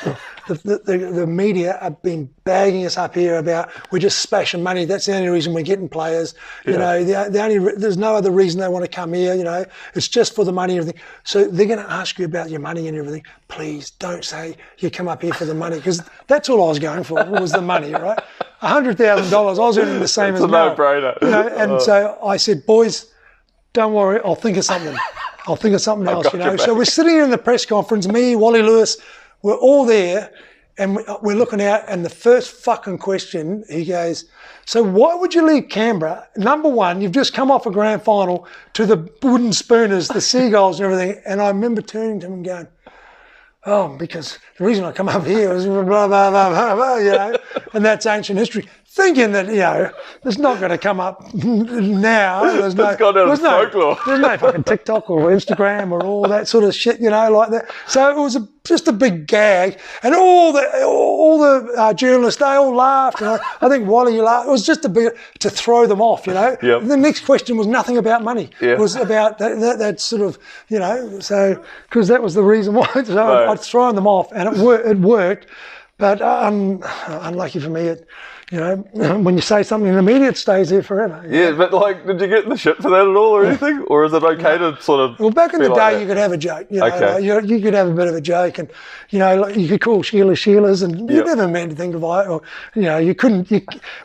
the media have been bagging us up here about we're just splashing money. That's the only reason we're getting players. You know, there's no other reason they want to come here. You know, it's just for the money and everything. So they're going to ask you about your money and everything. Please don't say you come up here for the money, because that's all I was going for was the money, right? $100,000. I was earning the same It's as a no-brainer. You know, and so I said, boys, don't worry, I'll think of something. I'll think of something else, you know. So we're sitting here in the press conference, me, Wally Lewis, we're all there, and we're looking out, and the first fucking question, he goes, so why would you leave Canberra? Number one, you've just come off a grand final to the Wooden Spooners, the Seagulls and everything. And I remember turning to him and going, oh, because the reason I come up here is blah, blah, blah, blah, blah, you know, and that's ancient history. Thinking that, you know, it's not going to come up now. There's no fucking TikTok or Instagram or all that sort of shit, you know, like that. So it was just a big gag, and all the journalists, they all laughed, and I think Wally laughed. It was just a bit to throw them off, you know. Yep. The next question was nothing about money. It was about that sort of, you know, so because that was the reason why. So I'd thrown them off, and it worked. But unlucky for me, you know, when you say something in the media, it stays there forever. Yeah, but like, did you get the shit for that at all or anything? Or is it okay to sort of... Well, back in the day, like you could have a joke. You know, like, you could have a bit of a joke, and, you know, like, you could call Sheila's, and you never meant to think about it. Or, you know, you couldn't...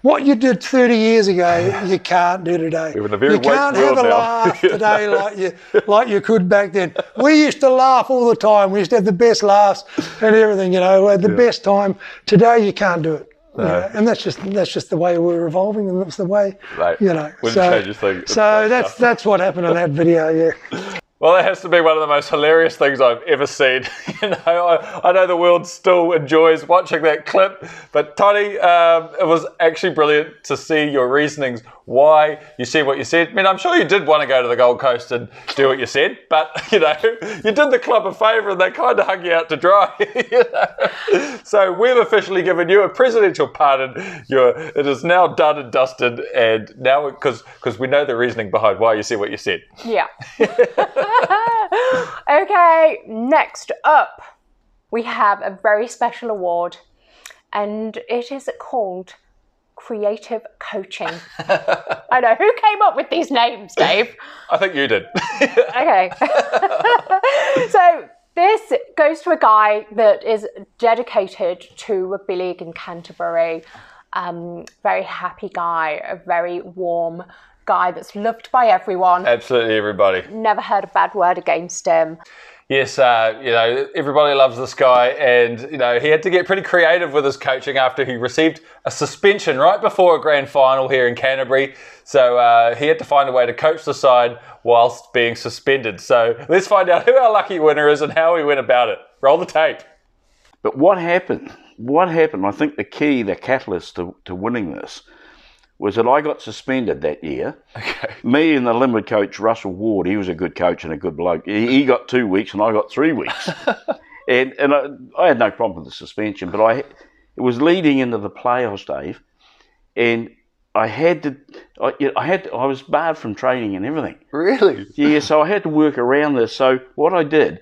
what you did 30 years ago, you can't do today. We're in a very you can't have a laugh today like you could back then. We used to laugh all the time. We used to have the best laughs and everything, you know, the best time. Today, you can't do it. No. You know, and that's just the way we're evolving, and that's the way, you know. So that's what happened in that video, yeah. Well, that has to be one of the most hilarious things I've ever seen. You know, I know the world still enjoys watching that clip, but Toddy, it was actually brilliant to see your reasonings why you said what you said. I mean, I'm sure you did want to go to the Gold Coast and do what you said, but, you know, you did the club a favour and they kind of hung you out to dry. You know? So we've officially given you a presidential pardon. It is now done and dusted, and now, because we know the reasoning behind why you said what you said. Yeah. Okay, next up, we have a very special award, and it is called Creative Coaching. I know, who came up with these names, Dave? I think you did. Okay. So this goes to a guy that is dedicated to rugby league in Canterbury. Very happy guy, a very warm guy that's loved by everyone. Absolutely everybody. Never heard a bad word against him. Yes, you know, everybody loves this guy, and, you know, he had to get pretty creative with his coaching after he received a suspension right before a grand final here in Canterbury. So he had to find a way to coach the side whilst being suspended. So let's find out who our lucky winner is and how he went about it. Roll the tape. But what happened? I think the key, the catalyst to winning this was that I got suspended that year. Okay. Me and the limit coach, Russell Ward, he was a good coach and a good bloke. He got 2 weeks and I got 3 weeks. and I had no problem with the suspension, but it was leading into the playoffs, Dave, and I was barred from training and everything. Really? Yeah, so I had to work around this. So what I did,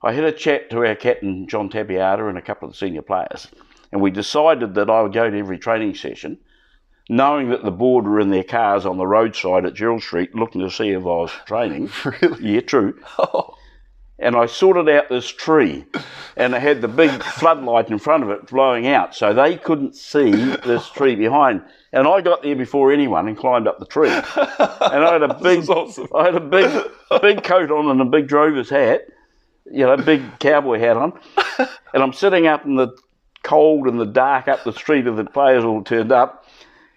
I had a chat to our captain, John Tapiata, and a couple of the senior players, and we decided that I would go to every training session, knowing that the board were in their cars on the roadside at Gerald Street looking to see if I was training. Really? Yeah, true. Oh. And I sorted out this tree, and it had the big floodlight in front of it blowing out, so they couldn't see this tree behind. And I got there before anyone and climbed up the tree. And I had a big coat on and a big drover's hat, you know, big cowboy hat on. And I'm sitting up in the cold and the dark up the street, and the players all turned up.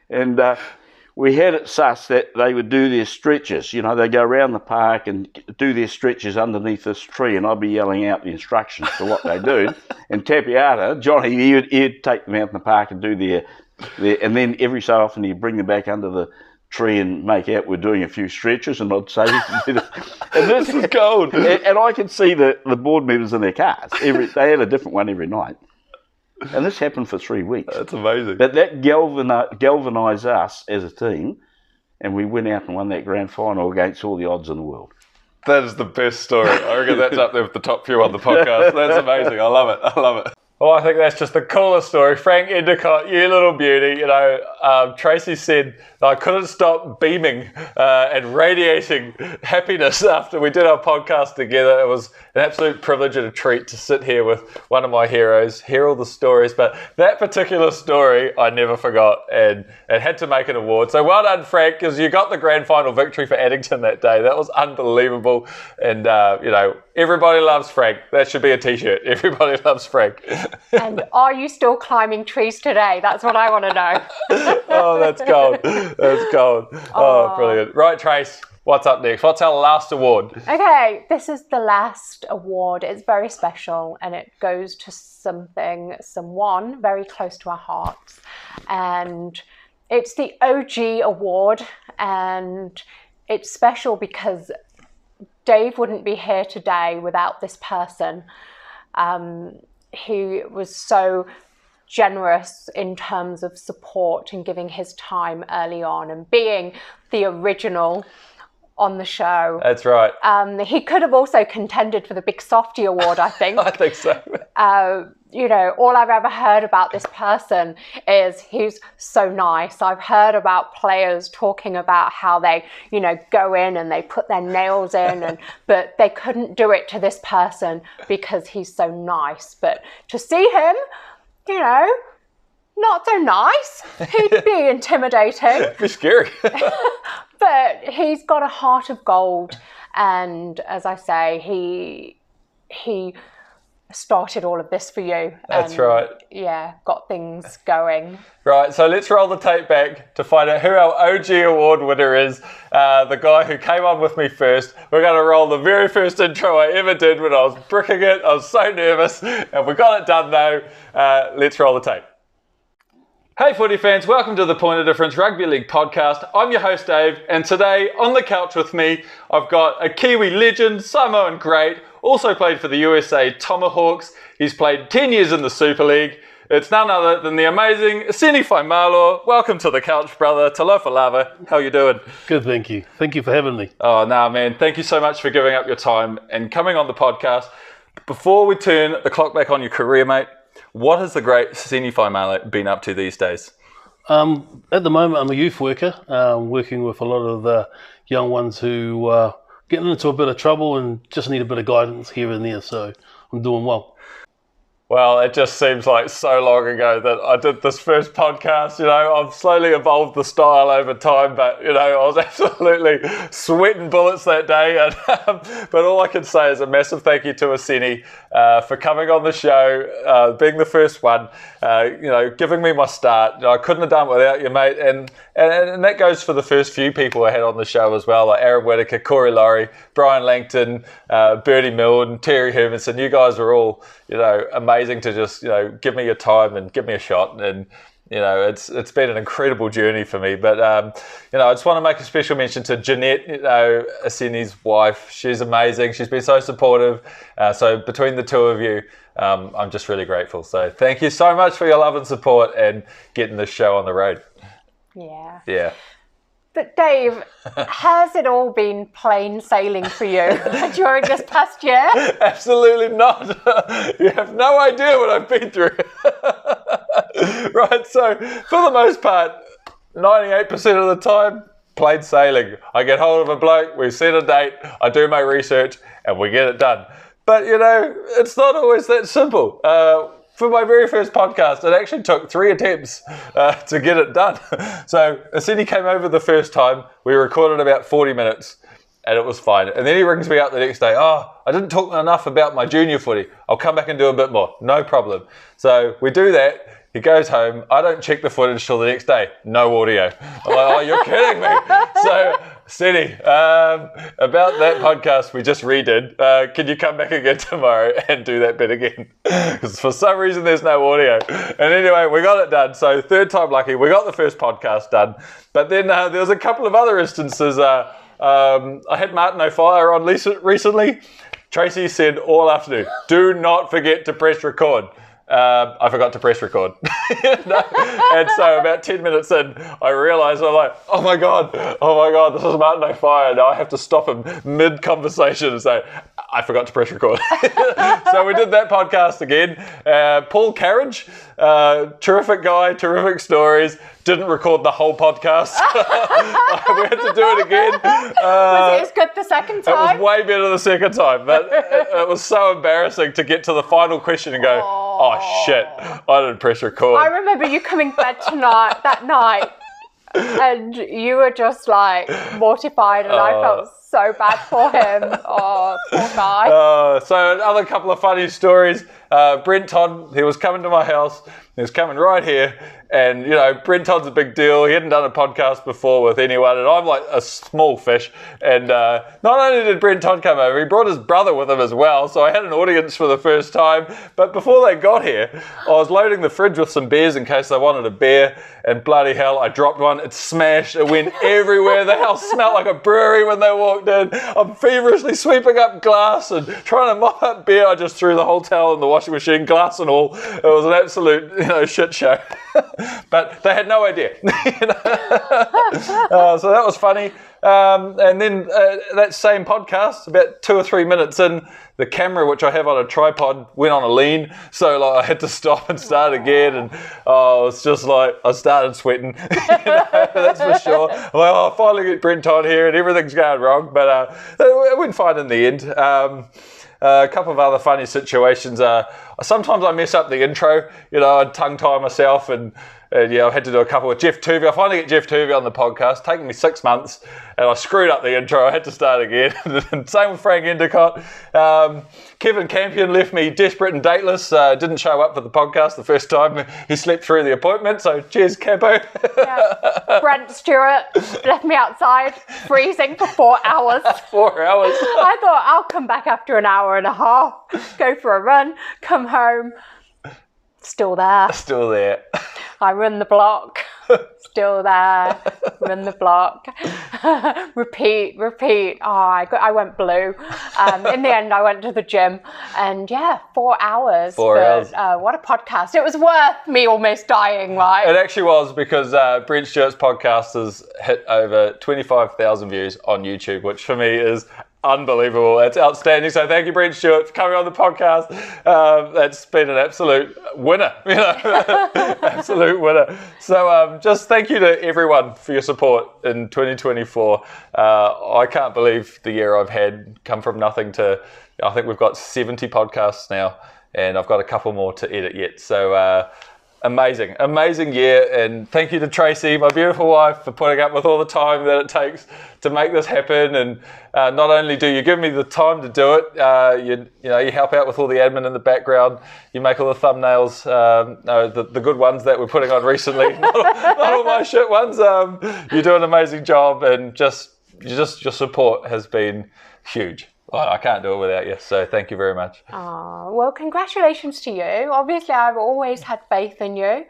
And we had it sussed that they would do their stretches. You know, they'd go around the park and do their stretches underneath this tree, and I'd be yelling out the instructions to what they do. And Tapiata, Johnny, he'd take them out in the park and do their, and then every so often he'd bring them back under the tree and make out we're doing a few stretches, and I'd say, and this is cold. And I could see the board members in their cars. They had a different one every night. And this happened for 3 weeks. That's amazing. But that galvanised us as a team, and we went out and won that grand final against all the odds in the world. That is the best story. I reckon that's up there with the top few on the podcast. That's amazing. I love it. I love it. Well, I think that's just the coolest story. Frank Endicott, you little beauty. You know, Tracy said I couldn't stop beaming and radiating happiness after we did our podcast together. It was an absolute privilege and a treat to sit here with one of my heroes, hear all the stories. But that particular story, I never forgot, and it had to make an award. So well done, Frank, because you got the grand final victory for Addington that day. That was unbelievable. And, you know, everybody loves Frank. That should be a T-shirt. Everybody loves Frank. And are you still climbing trees today? That's what I want to know. Oh, that's gold. That's gold. Oh, brilliant. Right, Trace, what's up next? What's our last award? Okay, this is the last award. It's very special and it goes to someone very close to our hearts. And it's the OG award, and it's special because Dave wouldn't be here today without this person. He was so generous in terms of support and giving his time early on and being the original on the show. That's right. He could have also contended for the big softy award, I think. I think so. You know, all I've ever heard about this person is he's so nice. I've heard about players talking about how they, you know, go in and they put their nails in, but they couldn't do it to this person because he's so nice. But to see him, you know, not so nice, he'd be intimidating. It'd be scary. But he's got a heart of gold, and as I say, he started all of this for you. That's right. Yeah, got things going. Right, so let's roll the tape back to find out who our OG award winner is. The guy who came on with me first. We're going to roll the very first intro I ever did when I was bricking it. I was so nervous, and we got it done though. Let's roll the tape. Hey footy fans, welcome to the Point of Difference Rugby League podcast. I'm your host Dave, and today on the couch with me, I've got a Kiwi legend, Samoan great, also played for the USA Tomahawks. He's played 10 years in the Super League. It's none other than the amazing Sini Faimalo. Welcome to the couch, brother. Talofa lava. How you doing? Good, thank you. Thank you for having me. Oh, nah, man. Thank you so much for giving up your time and coming on the podcast. Before we turn the clock back on your career, mate, what has the great Sini Faimalo been up to these days? At the moment, I'm a youth worker, working with a lot of the young ones who are getting into a bit of trouble and just need a bit of guidance here and there, so I'm doing well. Well, it just seems like so long ago that I did this first podcast. You know, I've slowly evolved the style over time, but, you know, I was absolutely sweating bullets that day. And, but all I can say is a massive thank you to Asini for coming on the show, being the first one, you know, giving me my start. You know, I couldn't have done it without you, mate. And that goes for the first few people I had on the show as well, like Aaron Whittaker, Corey Laurie, Brian Langton, Bertie Milne, Terry Hermanson. You guys were all, you know, amazing to just, you know, give me your time and give me a shot. And, you know, it's been an incredible journey for me. But, you know, I just want to make a special mention to Jeanette, you know, Asini's wife. She's amazing. She's been so supportive. So between the two of you, I'm just really grateful. So thank you so much for your love and support and getting this show on the road. Yeah. Yeah. But Dave, has it all been plain sailing for you during this past year? Absolutely not. You have no idea what I've been through. Right, so for the most part, 98% of the time, plain sailing. I get hold of a bloke, we set a date, I do my research, and we get it done. But, you know, it's not always that simple. For my very first podcast, it actually took 3 attempts to get it done. So Asini came over the first time. We recorded about 40 minutes and it was fine. And then he rings me up the next day. Oh, I didn't talk enough about my junior footy. I'll come back and do a bit more. No problem. So we do that. He goes home. I don't check the footage till the next day. No audio. I'm like, oh, you're kidding me. So, Sini, about that podcast we just redid, can you come back again tomorrow and do that bit again? Because for some reason there's no audio. And anyway, we got it done. So third time lucky. We got the first podcast done. But then there was a couple of other instances. I had Martin O'Fire on recently. Tracy said all afternoon, do not forget to press record. I forgot to press record. And so about 10 minutes in, I realised, I'm like, oh my God, this is Martin O'Fire. Now I have to stop him mid-conversation and say, I forgot to press record. So we did that podcast again. Paul Carriage, terrific guy, terrific stories. Didn't record the whole podcast. We had to do it again. Was it as good the second time? It was way better the second time, but it was so embarrassing to get to the final question and go, oh shit, I didn't press record. I remember you coming to bed that night, and you were just like mortified, and I felt so bad for him. Oh, poor guy. So another couple of funny stories. Brent Todd, he was coming to my house. He was coming right here. And, you know, Brent Todd's a big deal. He hadn't done a podcast before with anyone. And I'm like a small fish. And not only did Brent Todd come over, he brought his brother with him as well. So I had an audience for the first time. But before they got here, I was loading the fridge with some beers in case they wanted a beer. And bloody hell, I dropped one. It smashed. It went everywhere. The house smelled like a brewery when they walked in. I'm feverishly sweeping up glass and trying to mop up beer. I just threw the whole towel in the washing machine, glass and all. It was an absolute, shit show. But they had no idea. So that was funny. And then that same podcast, about 2 or 3 minutes in, the camera, which I have on a tripod, went on a lean. So I had to stop and start again. And it was just like, I started sweating. That's for sure. I'm like, I finally get Brent Todd here and everything's going wrong. But it went fine in the end. A couple of other funny situations. Sometimes I mess up the intro. I'd tongue tie myself and I had to do a couple with Jeff Tuvey. I finally get Jeff Tuvey on the podcast, taking me 6 months, and I screwed up the intro. I had to start again. Same with Frank Endicott. Kevin Campion left me desperate and dateless. Didn't show up for the podcast the first time. He slept through the appointment, so cheers, Campo. Brent Stewart left me outside, freezing for 4 hours. 4 hours. I thought I'll come back after an hour and a half, go for a run, come home. Still there. Still there. I run the block. Still there. Run the block. Repeat. Oh, I went blue. In the end, I went to the gym, and 4 hours. 4 hours. What a podcast! It was worth me almost dying. Right? It actually was, because Brent Stewart's podcast has hit over 25,000 views on YouTube, which for me is unbelievable. It's outstanding. So thank you, Brent Stewart, for coming on the podcast. That's been an absolute winner. Absolute winner. So just thank you to everyone for your support in 2024. I can't believe the year I've had, come from nothing to, I think we've got 70 podcasts now, and I've got a couple more to edit yet. So amazing year, and thank you to Tracy, my beautiful wife, for putting up with all the time that it takes to make this happen. And not only do you give me the time to do it, you help out with all the admin in the background. You make all the thumbnails, the good ones that we're putting on recently, not all my shit ones. You do an amazing job, and just your support has been huge. I can't do it without you, so thank you very much. Oh, well, congratulations to you. Obviously, I've always had faith in you,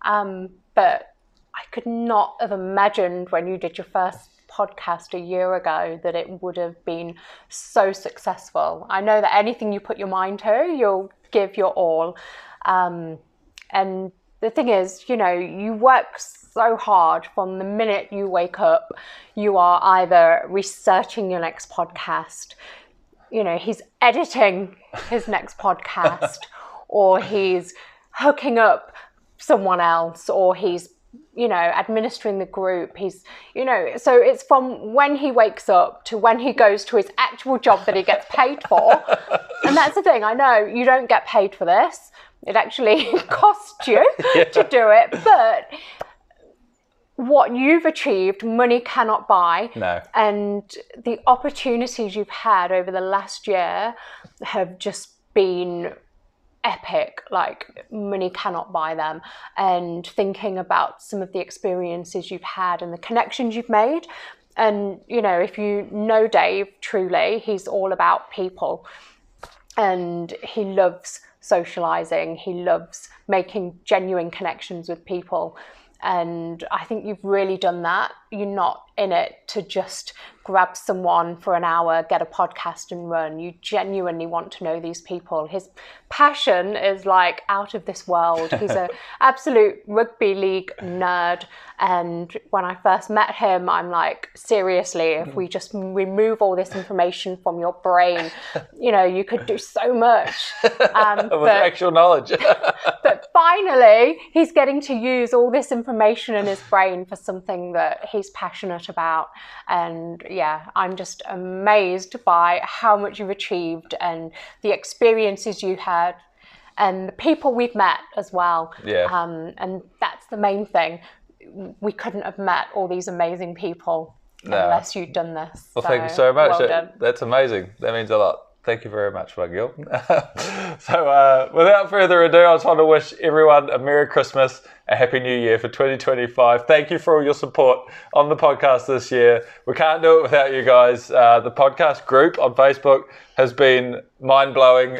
but I could not have imagined when you did your first podcast a year ago that it would have been so successful. I know that anything you put your mind to, you'll give your all. And the thing is, you work so hard from the minute you wake up. You are either researching your next podcast, he's editing his next podcast, or he's hooking up someone else, or he's, administering the group. He's, so it's from when he wakes up to when he goes to his actual job that he gets paid for. And that's the thing. I know you don't get paid for this. It actually costs you to do it, but what you've achieved, money cannot buy. No. And the opportunities you've had over the last year have just been epic. Like, money cannot buy them. And thinking about some of the experiences you've had and the connections you've made. And, if you know Dave truly, he's all about people. And he loves socializing. He loves making genuine connections with people. And I think you've really done that. You're not in it to just grab someone for an hour, get a podcast and run. You genuinely want to know these people. His passion is like out of this world. He's an absolute rugby league nerd. And when I first met him, I'm like, seriously, if we just remove all this information from your brain, you know, you could do so much. With actual knowledge. But finally, he's getting to use all this information in his brain for something that he's passionate about. And yeah, I'm just amazed by how much you've achieved and the experiences you had and the people we've met as well. Yeah. And that's the main thing. We couldn't have met all these amazing people unless you'd done this. Well, thank you so much. Well done. That's amazing. That means a lot. Thank you very much, Miguel. So without further ado, I just want to wish everyone a Merry Christmas, a Happy New Year for 2025. Thank you for all your support on the podcast this year. We can't do it without you guys. The podcast group on Facebook has been mind-blowing.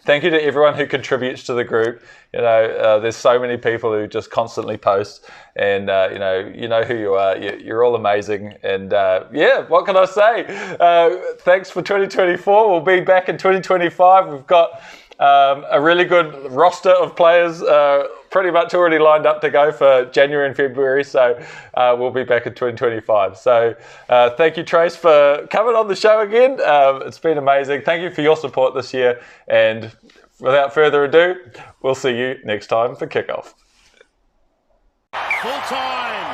Thank you to everyone who contributes to the group. You know, there's so many people who just constantly post, and you know who you are. You're all amazing, and yeah, what can I say? Thanks for 2024. We'll be back in 2025. We've got a really good roster of players, pretty much already lined up to go for January and February. So we'll be back in 2025. So thank you, Trace, for coming on the show again. It's been amazing. Thank you for your support this year, and without further ado, we'll see you next time for Kickoff. Full time.